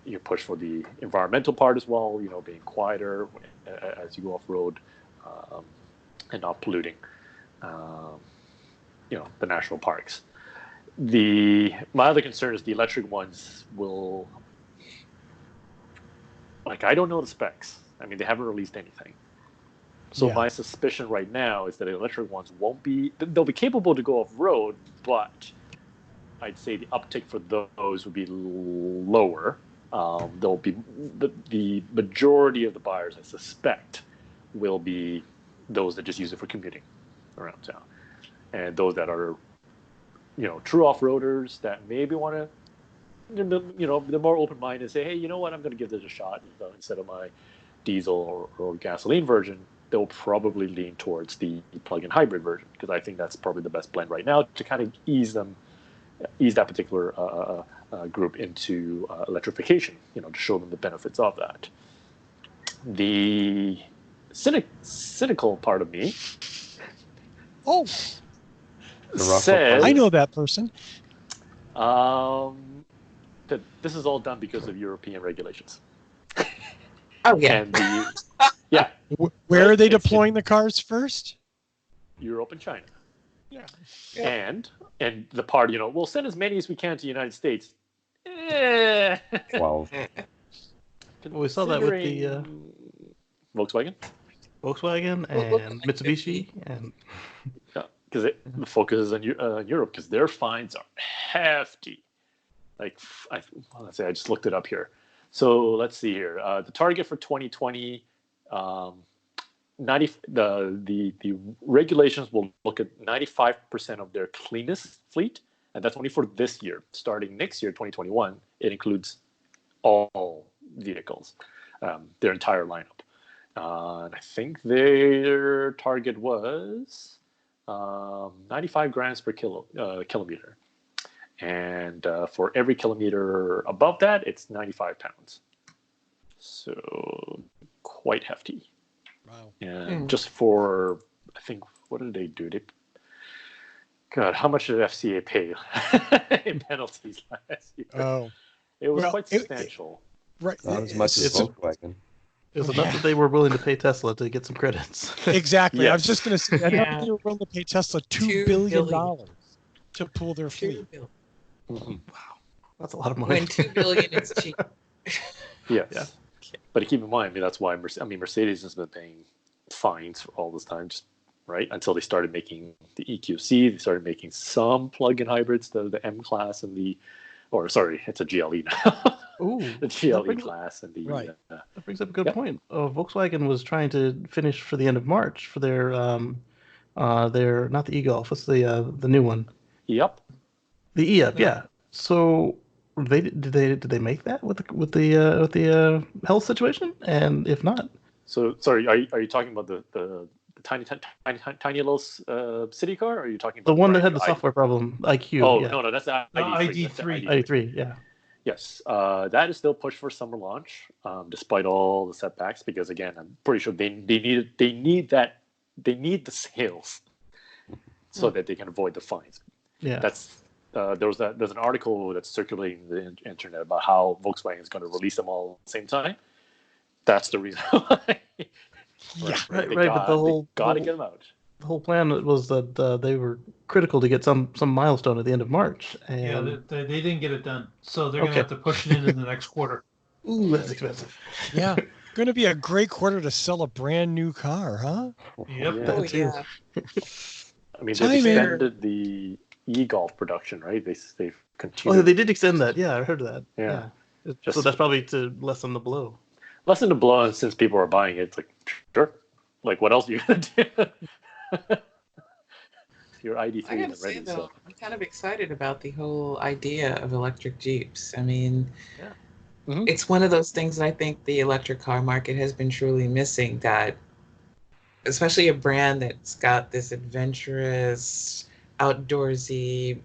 You push for the environmental part as well. Being quieter as you go off road, and not polluting. The national parks. My other concern is the electric ones will. I don't know the specs. I mean, they haven't released anything. So my suspicion right now is that the electric ones they'll be capable to go off-road, but I'd say the uptick for those would be lower. There'll be the majority of the buyers, I suspect, will be those that just use it for commuting around town. And those that are, true off-roaders that maybe want to, they're more open-minded and say, hey, you know what, I'm going to give this a shot. Instead of my diesel or gasoline version, they'll probably lean towards the plug-in hybrid version, because I think that's probably the best blend right now to kind of ease that particular group into electrification, to show them the benefits of that. The cynical part of me says, I know that person. That this is all done because of European regulations. Oh yeah. And where are they deploying the cars first? Europe and China. Yeah. And the part, we'll send as many as we can to the United States. 12. Well, we saw that with the Volkswagen and Mitsubishi, and because the focus is on Europe, because their fines are hefty. I just looked it up here. So let's see here. The target for 2020, the regulations will look at 95% of their cleanest fleet, and that's only for this year. Starting next year, 2021, it includes all vehicles, their entire lineup. And I think their target was 95 grams per kilometer. And for every kilometer above that, it's 95 pounds. So quite hefty. Wow. And just for, I think, what did they do? God, how much did FCA pay in penalties last year? Oh. It was quite substantial. Right. Not as much as Volkswagen. it was enough that they were willing to pay Tesla to get some credits. Exactly. Yes. I was just going to say, I know they were willing to pay Tesla $2 billion to pull their fleet. Mm-hmm. Wow, that's a lot of money. When $2 billion is cheap. Yes. Yeah. But keep in mind, that's why Mercedes has been paying fines for all this time, just right until they started making the EQC. They started making some plug-in hybrids, the M class and it's a GLE now. Ooh, the GLE class and the Right. That brings up a good point. Volkswagen was trying to finish for the end of March for their not the e-Golf. What's the new one? Yep. The e-Up, yeah. So did they make that with the health situation? And if not, So sorry, are you talking about the tiny little city car, or are you talking about the one that had the software problem, IQ? Oh yeah. No, that's the ID3. ID3, yeah. Yes, that is still pushed for summer launch, despite all the setbacks. Because again, I'm pretty sure they need that they need the sales so that they can avoid the fines. Yeah. That's there's an article that's circulating the internet about how Volkswagen is going to release them all at the same time. That's the reason why. Yeah. Right. But they gotta get them out. the whole plan was that they were critical to get some milestone at the end of March. And Yeah, they didn't get it done, so they're gonna have to push it into the next quarter. Ooh, that's expensive. Yeah. Going to be a great quarter to sell a brand new car, huh? Yep. Yeah. Oh, That too. yeah. I mean, Timing. they've extended the e-golf production, right? They've Oh, continued. they did extend that. Yeah, I heard that. Yeah. So that's probably to lessen the blow. Lessen the blow, and since people are buying it, it's like, sure. Like, what else are you gonna do? Your ID3 I gotta is say ready. though, So I'm kind of excited about the whole idea of electric Jeeps. I mean, Yeah. Mhm. it's one of those things that I think the electric car market has been truly missing. That, especially a brand that's got this adventurous, outdoorsy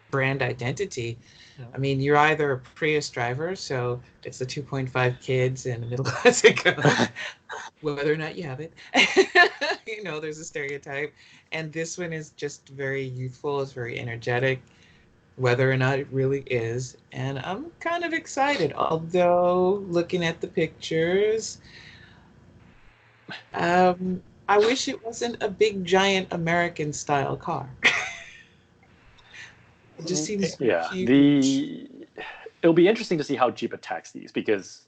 brand identity. Yeah. I mean, you're either a Prius driver, so it's the 2.5 kids and a middle class income, whether or not you have it. There's a stereotype. And this one is just very youthful, it's very energetic, whether or not it really is. And I'm kind of excited, although looking at the pictures, I wish it wasn't a big, giant American style car. It just seems huge. It'll be interesting to see how Jeep attacks these because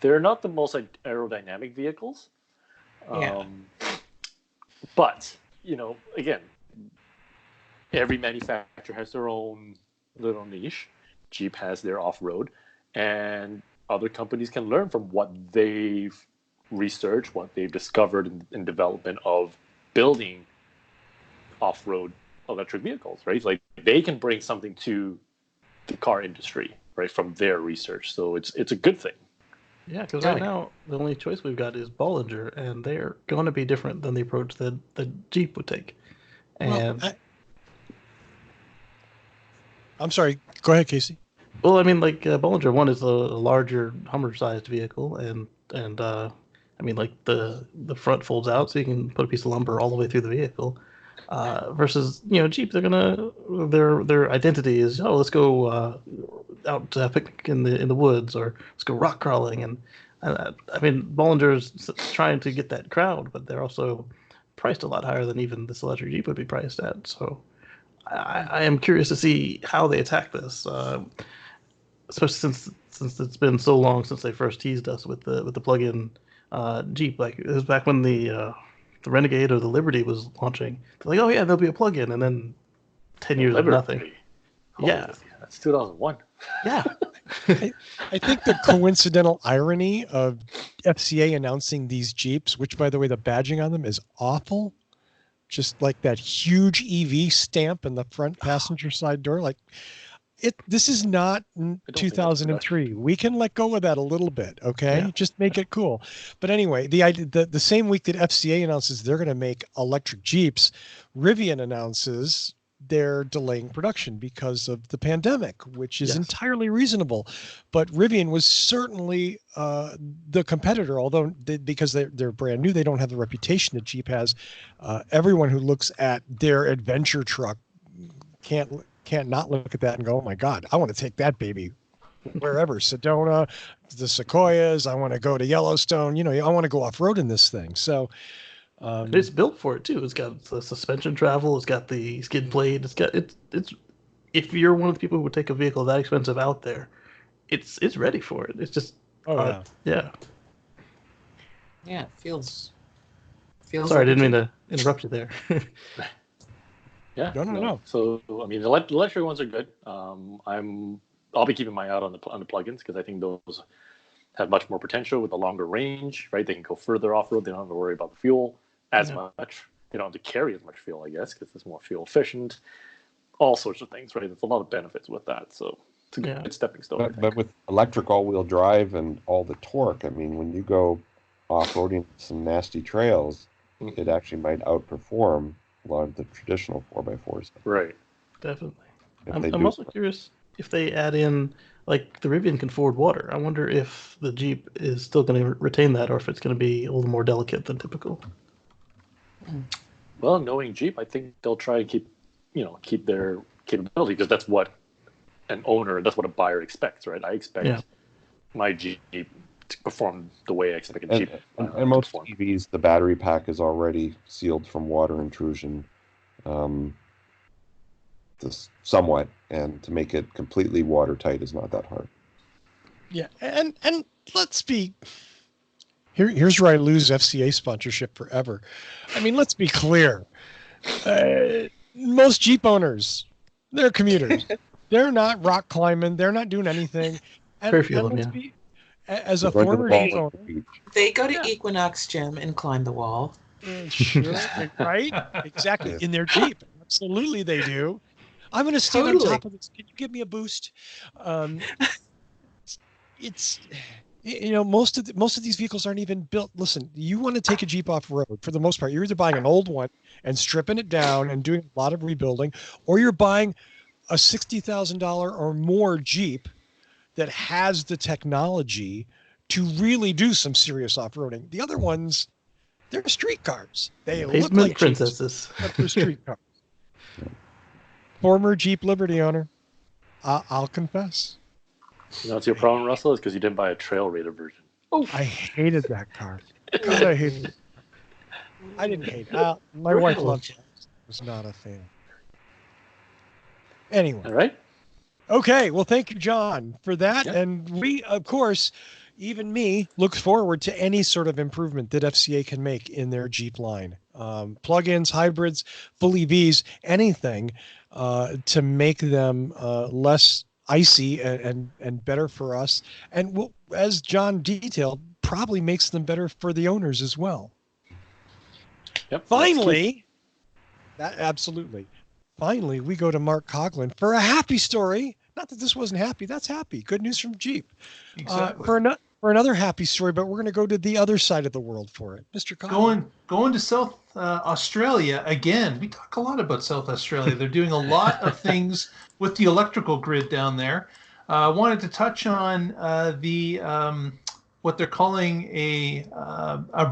they're not the most aerodynamic vehicles. Yeah. But again, every manufacturer has their own little niche. Jeep has their off-road, and other companies can learn from what they've researched, what they've discovered in development of building off-road electric vehicles, right? Like they can bring something to the car industry, right, from their research. So it's a good thing. Yeah, because right now the only choice we've got is Bollinger, and they're going to be different than the approach that Jeep would take. And I'm sorry. Go ahead, Casey. well, I mean, like Bollinger One is a larger Hummer-sized vehicle, and I mean, like the front folds out so you can put a piece of lumber all the way through the vehicle. Versus Jeep, they're gonna their identity is let's go out to a picnic in the woods, or let's go rock crawling. And I mean, Bollinger's trying to get that crowd, but they're also priced a lot higher than even this electric Jeep would be priced at. So I am curious to see how they attack this, especially since it's been so long since they first teased us with the plug-in Jeep. Like it was back when the Renegade or the Liberty was launching. They're like, oh yeah, there'll be a plug-in, and then 10 years of nothing. Yeah, that's 2001. Yeah. I think the coincidental irony of FCA announcing these Jeeps, which by the way, the badging on them is awful. Just like that huge EV stamp in the front passenger side door. Like this is not 2003. We can let go of that a little bit. Okay. Yeah. Just make it cool. But anyway, the same week that FCA announces they're going to make electric Jeeps, Rivian announces they're delaying production because of the pandemic, which is entirely reasonable. But Rivian was certainly the competitor, although because they're brand new, they don't have the reputation that Jeep has. Everyone who looks at their adventure truck can't not look at that and go, oh my God, I want to take that baby wherever. Sedona, the Sequoias, I want to go to Yellowstone, I want to go off-road in this thing. So it's built for it too. It's got the suspension travel. It's got the skid plate. It's if you're one of the people who would take a vehicle that expensive out there, it's ready for it. It's just yeah. Yeah, it feels. Sorry, I didn't mean to interrupt you there. Yeah. No. So I mean, the electric ones are good. I'll be keeping my eye out on the plugins because I think those have much more potential with a longer range. Right, they can go further off road. They don't have to worry about the fuel as much. They don't have to carry as much fuel, I guess, because it's more fuel efficient. All sorts of things, right? There's a lot of benefits with that. So it's a good stepping stone. But with electric all-wheel drive and all the torque, I mean, when you go off-roading some nasty trails, it actually might outperform a lot of the traditional 4x4s. Right. Definitely. I'm also curious if they add in, like, the Rivian can ford water. I wonder if the Jeep is still going to retain that, or if it's going to be a little more delicate than typical. Well, knowing Jeep, I think they'll try and keep their capability, because that's what that's what a buyer expects, right? I expect my Jeep to perform the way I expect a Jeep and most EVs, the battery pack is already sealed from water intrusion, somewhat, and to make it completely watertight is not that hard. Yeah, and let's be here's where I lose FCA sponsorship forever. I mean, let's be clear. Most Jeep owners, they're commuters. They're not rock climbing. They're not doing anything. Very few of them, as a former Jeep owner, they go to Equinox Gym and climb the wall. Sure, right? Exactly. In their Jeep. Absolutely, they do. I'm going to stand on top of this. Can you give me a boost? It's, most of these vehicles aren't even built. Listen, you want to take a Jeep off road, for the most part, you're either buying an old one and stripping it down and doing a lot of rebuilding, or you're buying a $60,000 or more Jeep that has the technology to really do some serious off-roading. The other ones, they're street cars. They look like princesses, but they're street cars. Former Jeep Liberty owner, I'll confess. That's your problem, Russell, is because you didn't buy a Trail Raider version. Oh, I hated that car. God, I hated it. I didn't hate it. My wife loved it. Was not a fan. Anyway. All right. Okay. Well, thank you, John, for that. Yeah. And we, of course, even me, look forward to any sort of improvement that FCA can make in their Jeep line. Plug-ins, hybrids, full EVs, anything to make them less icy and better for us. And as John detailed, probably makes them better for the owners as well. Yep. Finally, absolutely. Finally, we go to Mark Coughlin for a happy story. Not that this wasn't happy. That's happy. Good news from Jeep. Exactly. For another happy story, but we're going to go to the other side of the world for it. Mr. Coughlin. Going to South Australia again. We talk a lot about South Australia. They're doing a lot of things with the electrical grid down there. I wanted to touch on the what they're calling a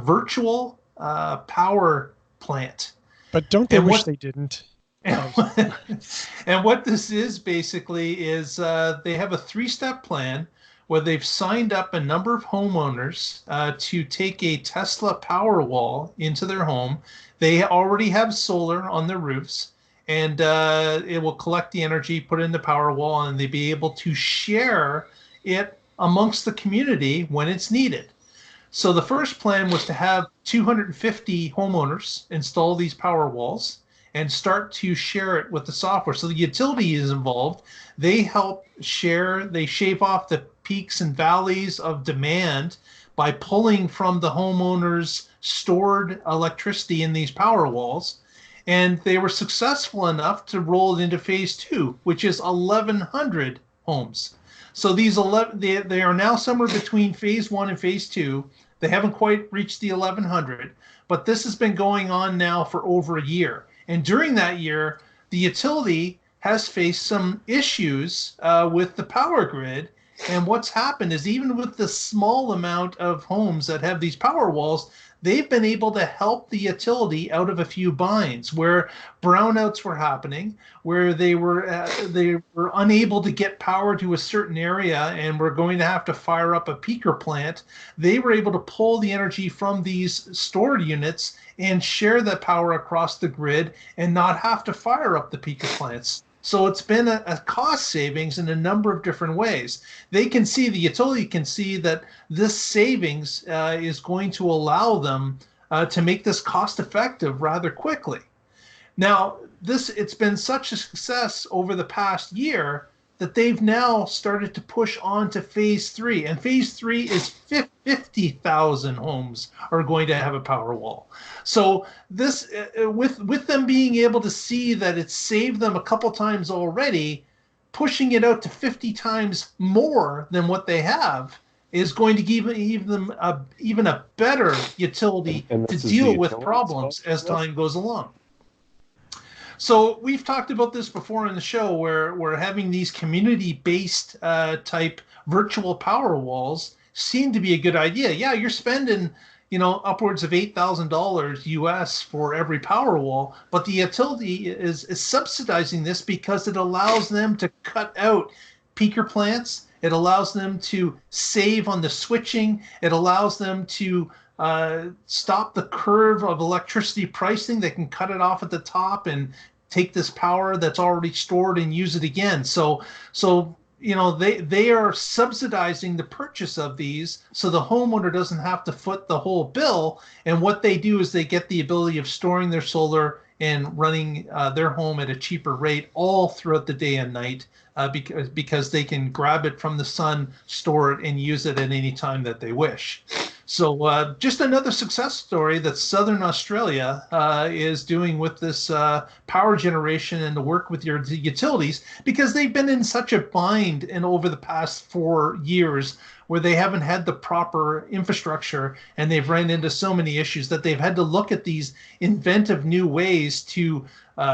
virtual power plant. But don't they wish they didn't? And what this is basically is they have a 3-step plan where they've signed up a number of homeowners to take a Tesla Powerwall into their home. They already have solar on their roofs, and it will collect the energy, put it in the Powerwall, and they'll be able to share it amongst the community when it's needed. So the first plan was to have 250 homeowners install these Powerwalls and start to share it with the software. So the utility is involved. They help share, they shave off the peaks and valleys of demand by pulling from the homeowners' stored electricity in these Powerwalls. And they were successful enough to roll it into phase 2, which is 1,100 homes. So these 11, they are now somewhere between phase 1 and phase 2. They haven't quite reached the 1,100, but this has been going on now for over a year. And during that year, the utility has faced some issues with the power grid. And what's happened is, even with the small amount of homes that have these power walls, they've been able to help the utility out of a few binds where brownouts were happening, where they were unable to get power to a certain area and were going to have to fire up a peaker plant. They were able to pull the energy from these stored units and share that power across the grid and not have to fire up the peaker plants. So it's been a cost savings in a number of different ways. The utility can see that this savings is going to allow them to make this cost effective rather quickly. Now, it's been such a success over the past year that they've now started to push on to phase 3. And phase 3 is 50,000 homes are going to have a power wall. So this, with them being able to see that it's saved them a couple times already, pushing it out to 50 times more than what they have is going to give them even a better utility to deal with problems as time goes along. So we've talked about this before in the show, where we're having these community-based type virtual power walls seem to be a good idea. Yeah, you're spending, upwards of $8,000 US for every Powerwall, but the utility is subsidizing this because it allows them to cut out peaker plants. It allows them to save on the switching. It allows them to stop the curve of electricity pricing. They can cut it off at the top and take this power that's already stored and use it again. So they are subsidizing the purchase of these, so the homeowner doesn't have to foot the whole bill. And what they do is they get the ability of storing their solar and running their home at a cheaper rate all throughout the day and night, because they can grab it from the sun, store it, and use it at any time that they wish. So just another success story that Southern Australia is doing with this power generation and the work with your utilities, because they've been in such a bind and over the past 4 years where they haven't had the proper infrastructure, and they've ran into so many issues that they've had to look at these inventive new ways to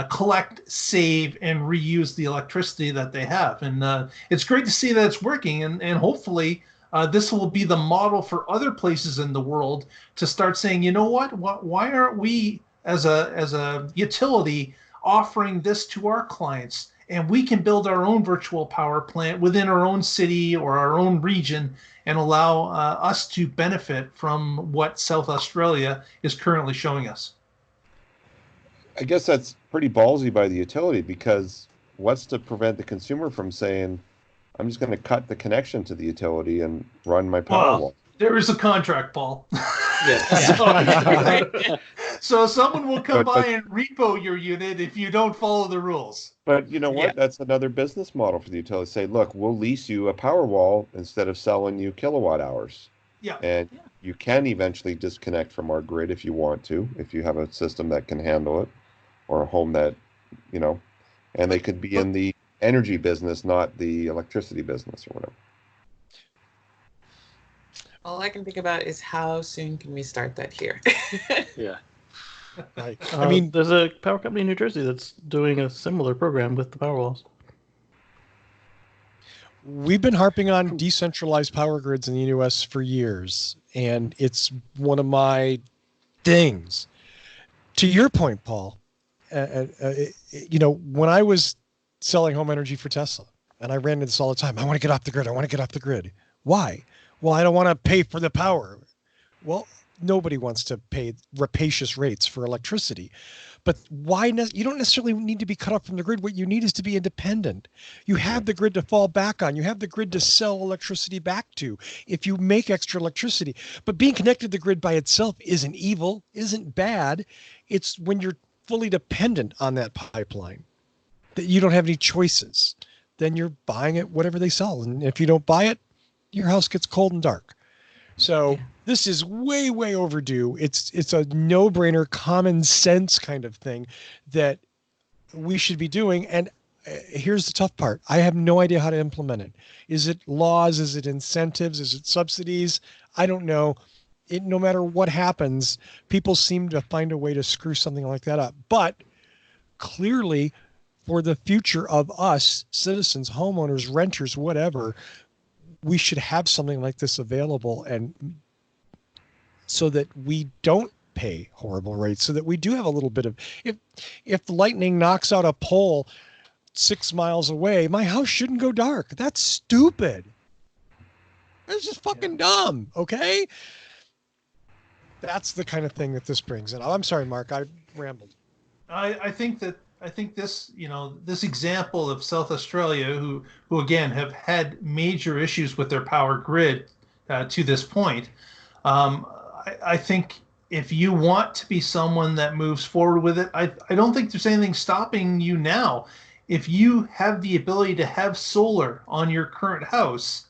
collect, save, and reuse the electricity that they have. And it's great to see that it's working, and hopefully this will be the model for other places in the world to start saying, you know what, why aren't we as a utility offering this to our clients? And we can build our own virtual power plant within our own city or our own region and allow us to benefit from what South Australia is currently showing us. I guess that's pretty ballsy by the utility, because what's to prevent the consumer from saying, I'm just going to cut the connection to the utility and run my power wall? There is a contract, Paul. Yeah. So someone will come by and repo your unit if you don't follow the rules. But you know what? Yeah. That's another business model for the utility. Say, look, we'll lease you a power wall instead of selling you kilowatt hours. Yeah. And you can eventually disconnect from our grid if you want to, if you have a system that can handle it, or a home that, and they could be in the energy business, not the electricity business or whatever. All I can think about is how soon can we start that here? Yeah. I mean, there's a power company in New Jersey that's doing a similar program with the power walls. We've been harping on decentralized power grids in the U.S. for years, and it's one of my things. To your point, Paul, when I was selling home energy for Tesla, and I ran into this all the time, I want to get off the grid. I want to get off the grid. Why? Well, I don't want to pay for the power. Well, nobody wants to pay rapacious rates for electricity. But why? You don't necessarily need to be cut off from the grid. What you need is to be independent. You have the grid to fall back on. You have the grid to sell electricity back to if you make extra electricity. But being connected to the grid by itself isn't evil, isn't bad. It's when you're fully dependent on that pipeline that you don't have any choices. Then you're buying it, whatever they sell. And if you don't buy it, your house gets cold and dark. So this is way, way overdue. It's a no-brainer, common sense kind of thing that we should be doing. And here's the tough part. I have no idea how to implement it. Is it laws? Is it incentives? Is it subsidies? I don't know. No matter what happens, people seem to find a way to screw something like that up. But clearly, for the future of us, citizens, homeowners, renters, whatever, we should have something like this available, and so that we don't pay horrible rates, so that we do have a little bit of, if lightning knocks out a pole 6 miles away, my house shouldn't go dark. That's stupid. It's just fucking dumb. Okay. That's the kind of thing that this brings in. I'm sorry, Mark, I rambled. I think this, this example of South Australia, who again have had major issues with their power grid to this point. I think if you want to be someone that moves forward with it, I don't think there's anything stopping you now. If you have the ability to have solar on your current house,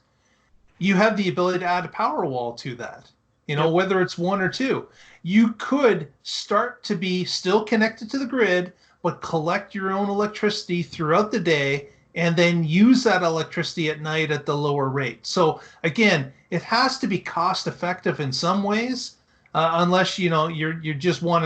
you have the ability to add a power wall to that. Whether it's one or two, you could start to be still connected to the grid, but collect your own electricity throughout the day and then use that electricity at night at the lower rate. So again, it has to be cost effective in some ways, unless you just want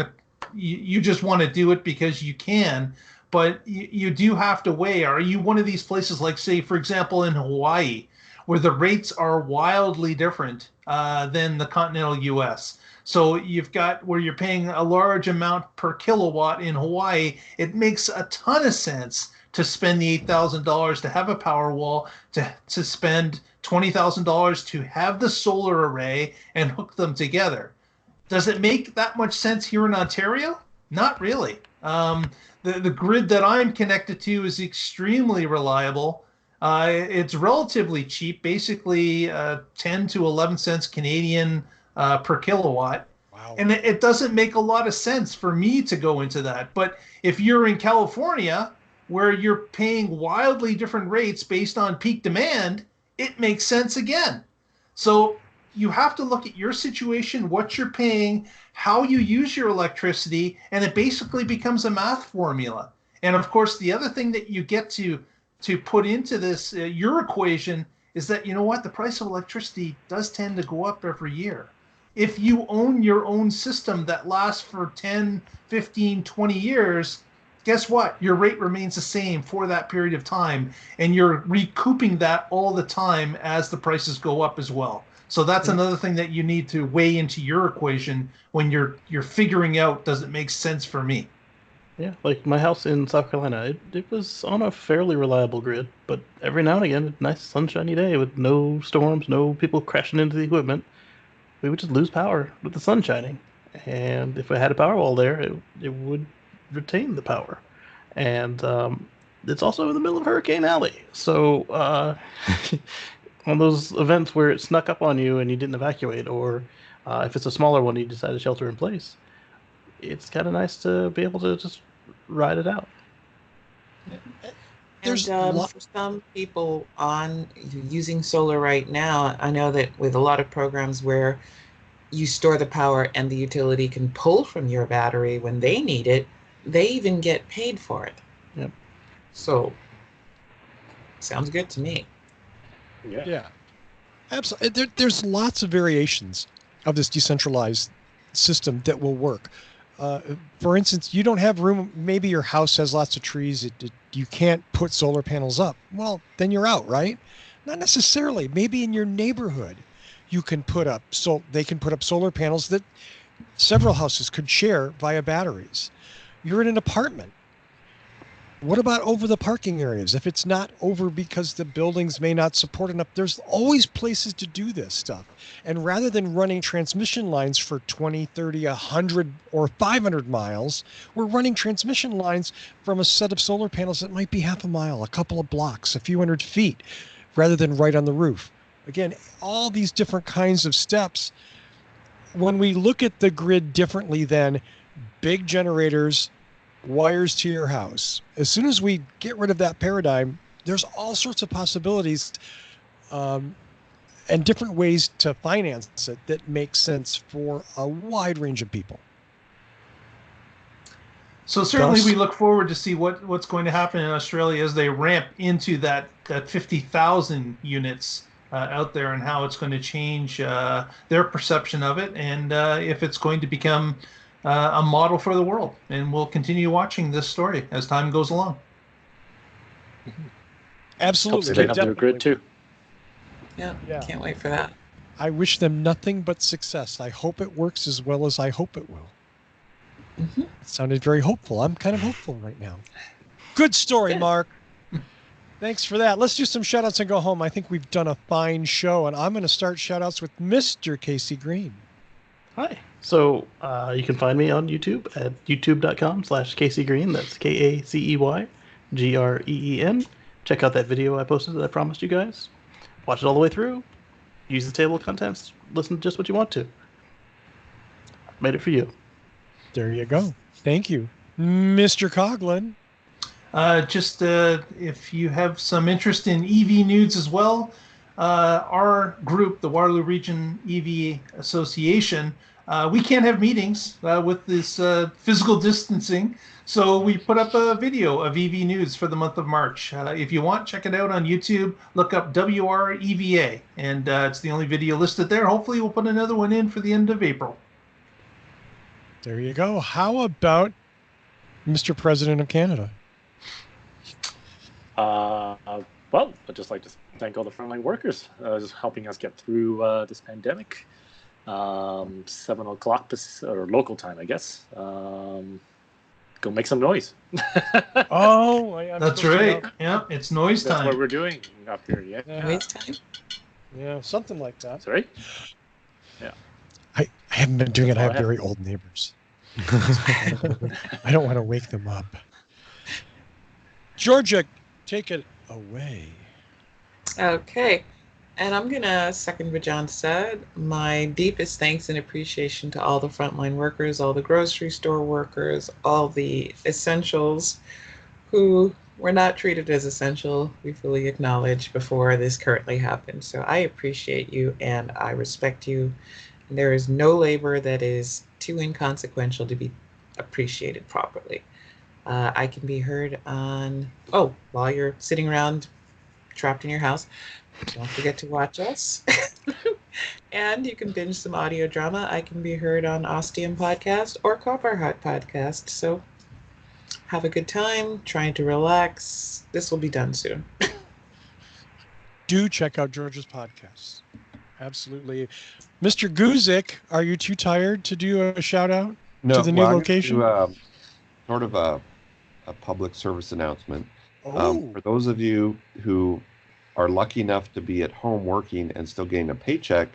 to do it because you can. But you do have to weigh, are you one of these places like, say, for example, in Hawaii, where the rates are wildly different than the continental U.S. So you've got where you're paying a large amount per kilowatt in Hawaii. It makes a ton of sense to spend the $8,000 to have a power wall, to spend $20,000 to have the solar array and hook them together. Does it make that much sense here in Ontario? Not really. The grid that I'm connected to is extremely reliable. It's relatively cheap, basically 10 to 11 cents Canadian per kilowatt. Wow. And it doesn't make a lot of sense for me to go into that. But if you're in California, where you're paying wildly different rates based on peak demand, it makes sense again. So you have to look at your situation, what you're paying, how you use your electricity, and it basically becomes a math formula. And of course, the other thing that you get to put into this, your equation, is that, you know what, the price of electricity does tend to go up every year. If you own your own system that lasts for 10, 15, 20 years, guess what? Your rate remains the same for that period of time, and you're recouping that all the time as the prices go up as well. So that's another thing that you need to weigh into your equation when you're figuring out, does it make sense for me? Yeah, like my house in South Carolina, it was on a fairly reliable grid, but every now and again, a nice sunshiny day with no storms, no people crashing into the equipment, we would just lose power with the sun shining. And if I had a power wall there, it would retain the power. And it's also in the middle of Hurricane Alley. So on those events where it snuck up on you and you didn't evacuate, or if it's a smaller one, you decide to shelter in place, it's kind of nice to be able to just ride it out. There's for some people on using solar right now, I know that with a lot of programs where you store the power and the utility can pull from your battery when they need it, they even get paid for it. Yep. So, sounds good to me. Yeah. Absolutely. There's lots of variations of this decentralized system that will work. For instance, you don't have room. Maybe your house has lots of trees. You can't put solar panels up. Well, then you're out, right? Not necessarily. Maybe in your neighborhood, you can put up. So they can put up solar panels that several houses could share via batteries. You're in an apartment. What about over the parking areas? If it's not over because the buildings may not support enough, there's always places to do this stuff. And rather than running transmission lines for 20, 30, 100, or 500 miles, we're running transmission lines from a set of solar panels that might be half a mile, a couple of blocks, a few hundred feet, rather than right on the roof. Again, all these different kinds of steps. When we look at the grid differently than big generators, wires to your house, as soon as we get rid of that paradigm, there's all sorts of possibilities and different ways to finance it that make sense for a wide range of people. So certainly Thus- we look forward to see what's going to happen in Australia as they ramp into that 50,000 units out there, and how it's going to change their perception of it, and if it's going to become a model for the world. And we'll continue watching this story as time goes along. Absolutely. Helps clean up their grid too. Yeah, Yeah. can't wait for that. I wish them nothing but success. I hope it works as well as I hope it will. Mm-hmm. It sounded very hopeful. I'm kind of hopeful right now. Good story, Good. Mark. Thanks for that. Let's do some shout outs and go home. I think we've done a fine show, and I'm going to start shout outs with Mr. Casey Green. Hi. So you can find me on YouTube at youtube.com/CaseyGreen. That's KACEYGREEN. Check out that video I posted that I promised you guys. Watch it all the way through. Use the table of contents. Listen to just what you want to. Made it for you. There you go. Thank you. Mr. Coughlin. If you have some interest in EV nudes as well, our group, the Waterloo Region EV Association, we can't have meetings with this physical distancing, so we put up a video of EV nudes for the month of March. If you want, check it out on YouTube. Look up WREVA, and it's the only video listed there. Hopefully we'll put another one in for the end of April. There you go. How about Mr. President of Canada? Well, I'd just like to thank all the frontline workers just helping us get through this pandemic. 7 o'clock or local time, I guess. Go make some noise. Oh, I'm That's supposed to right. know. Yeah, it's noise That's time. what we're doing up here. Yeah, Noise time? Yeah, something like that. that's right. I haven't been doing it. I That's all have I have. very old neighbors. I don't want to wake them up. Georgia, take it away. Okay. And I'm going to second what John said. My deepest thanks and appreciation to all the frontline workers, all the grocery store workers, all the essentials who were not treated as essential, we fully acknowledge, before this currently happened. So I appreciate you and I respect you. And there is no labor that is too inconsequential to be appreciated properly. I can be heard on, while you're sitting around trapped in your house, don't forget to watch us. And you can binge some audio drama. I can be heard on Ostium Podcast or Copper Hut Podcast. So have a good time, trying to relax. This will be done soon. Do check out Georgia's podcasts. Absolutely. Mr. Guzik, are you too tired to do a shout out to the new I'm gonna location? do, sort of a public service announcement. For those of you who are lucky enough to be at home working and still getting a paycheck,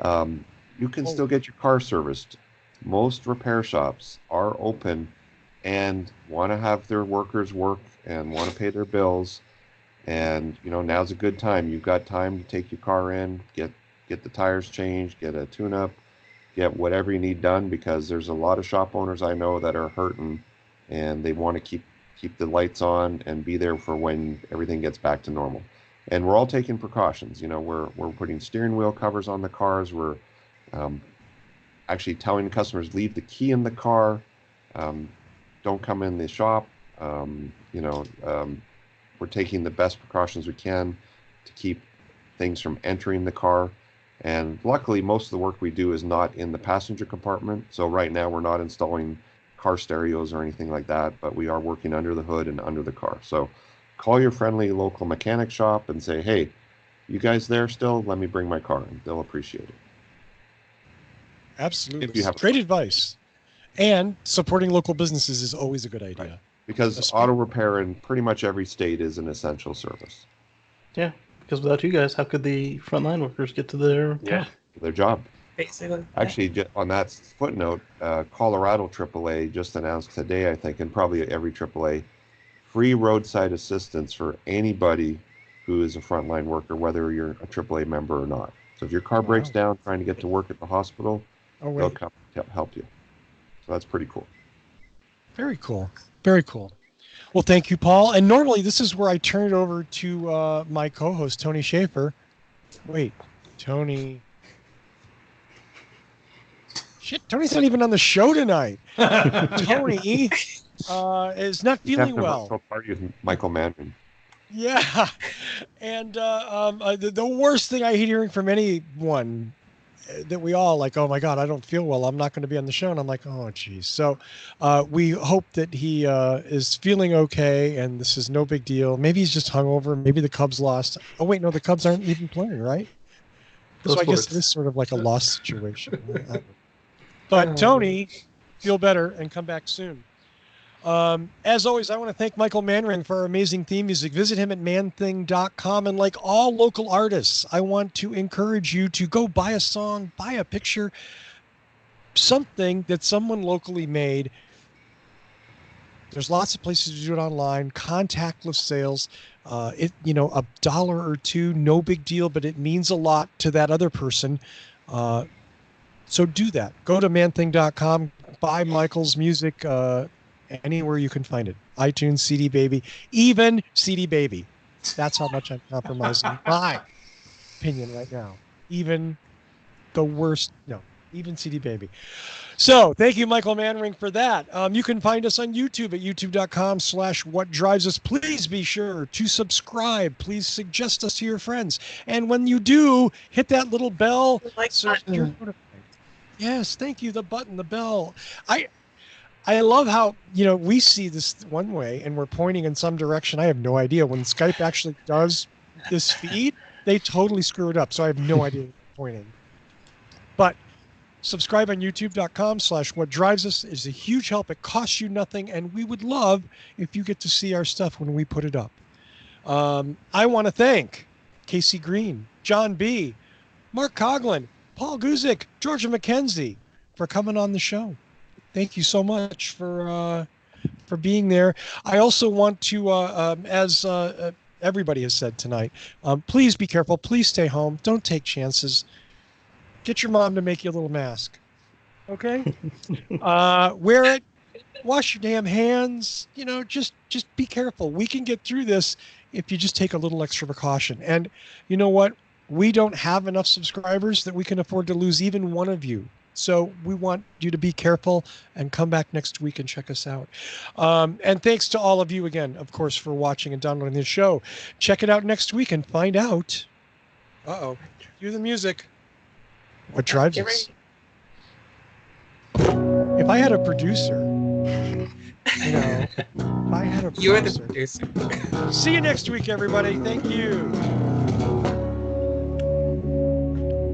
you can still get your car serviced. Most repair shops are open and want to have their workers work and want to pay their bills. And now's a good time. You've got time to take your car in, get the tires changed, get a tune-up, get whatever you need done, because there's a lot of shop owners I know that are hurting and they want to keep the lights on and be there for when everything gets back to normal. And we're all taking precautions. We're putting steering wheel covers on the cars. We're actually telling the customers, leave the key in the car. Don't come in the shop. We're taking the best precautions we can to keep things from entering the car. And luckily, most of the work we do is not in the passenger compartment. So right now, we're not installing car stereos or anything like that, but we are working under the hood and under the car. So call your friendly local mechanic shop and say, hey, you guys there still? Let me bring my car in. They'll appreciate it. Absolutely. If you have great advice. And supporting local businesses is always a good idea. Right. Because auto repair in pretty much every state is an essential service. Yeah, because without you guys, how could the frontline workers get to their job? Basically. Actually, on that footnote, Colorado AAA just announced today, I think, and probably every AAA, free roadside assistance for anybody who is a frontline worker, whether you're a AAA member or not. So if your car breaks down trying to get to work at the hospital, they'll come help you. So that's pretty cool. Very cool. Very cool. Well, thank you, Paul. And normally this is where I turn it over to my co-host, Tony Schaefer. Wait, Tony. Shit, Tony's not even on the show tonight. Tony is not feeling well. Party with Michael Manning. Yeah. And the worst thing I hate hearing from anyone that we all like, oh my God, I don't feel well, I'm not going to be on the show. And I'm like, oh geez. So we hope that he is feeling okay and this is no big deal. Maybe he's just hungover. Maybe the Cubs lost. Oh wait, no, the Cubs aren't even playing, right? So I guess it is sort of like a lost situation. But Tony, feel better and come back soon. As always, I want to thank Michael Manring for our amazing theme music. Visit him at manthing.com. And like all local artists, I want to encourage you to go buy a song, buy a picture, something that someone locally made. There's lots of places to do it online, contactless sales. $1 or $2, no big deal, but it means a lot to that other person. So do that. Go to manthing.com, buy Michael's music anywhere you can find it. iTunes, CD Baby, even CD Baby. That's how much I'm compromising my opinion right now. Even the worst, even CD Baby. So thank you, Michael Manring, for that. You can find us on YouTube at youtube.com/whatdrivesus. Please be sure to subscribe. Please suggest us to your friends. And when you do, hit that little bell. Like so you're notified. Yes, thank you. The button, the bell. I love how, we see this one way and we're pointing in some direction. I have no idea. When Skype actually does this feed, they totally screw it up. So I have no idea where they're pointing. But subscribe on youtube.com/what drives us is a huge help. It costs you nothing. And we would love if you get to see our stuff when we put it up. I want to thank Casey Green, John B., Mark Coughlin, Paul Guzik, Georgia McKenzie for coming on the show. Thank you so much for being there. I also want to, as everybody has said tonight, please be careful. Please stay home. Don't take chances. Get your mom to make you a little mask. Okay? Wear it. Wash your damn hands. Just be careful. We can get through this if you just take a little extra precaution. And you know what? We don't have enough subscribers that we can afford to lose even one of you. So we want you to be careful and come back next week and check us out. And thanks to all of you again, of course, for watching and downloading this show. Check it out next week and find out. Cue the music. What drives us? If I had a producer, if I had a producer. You're the producer. See you next week, everybody. Thank you.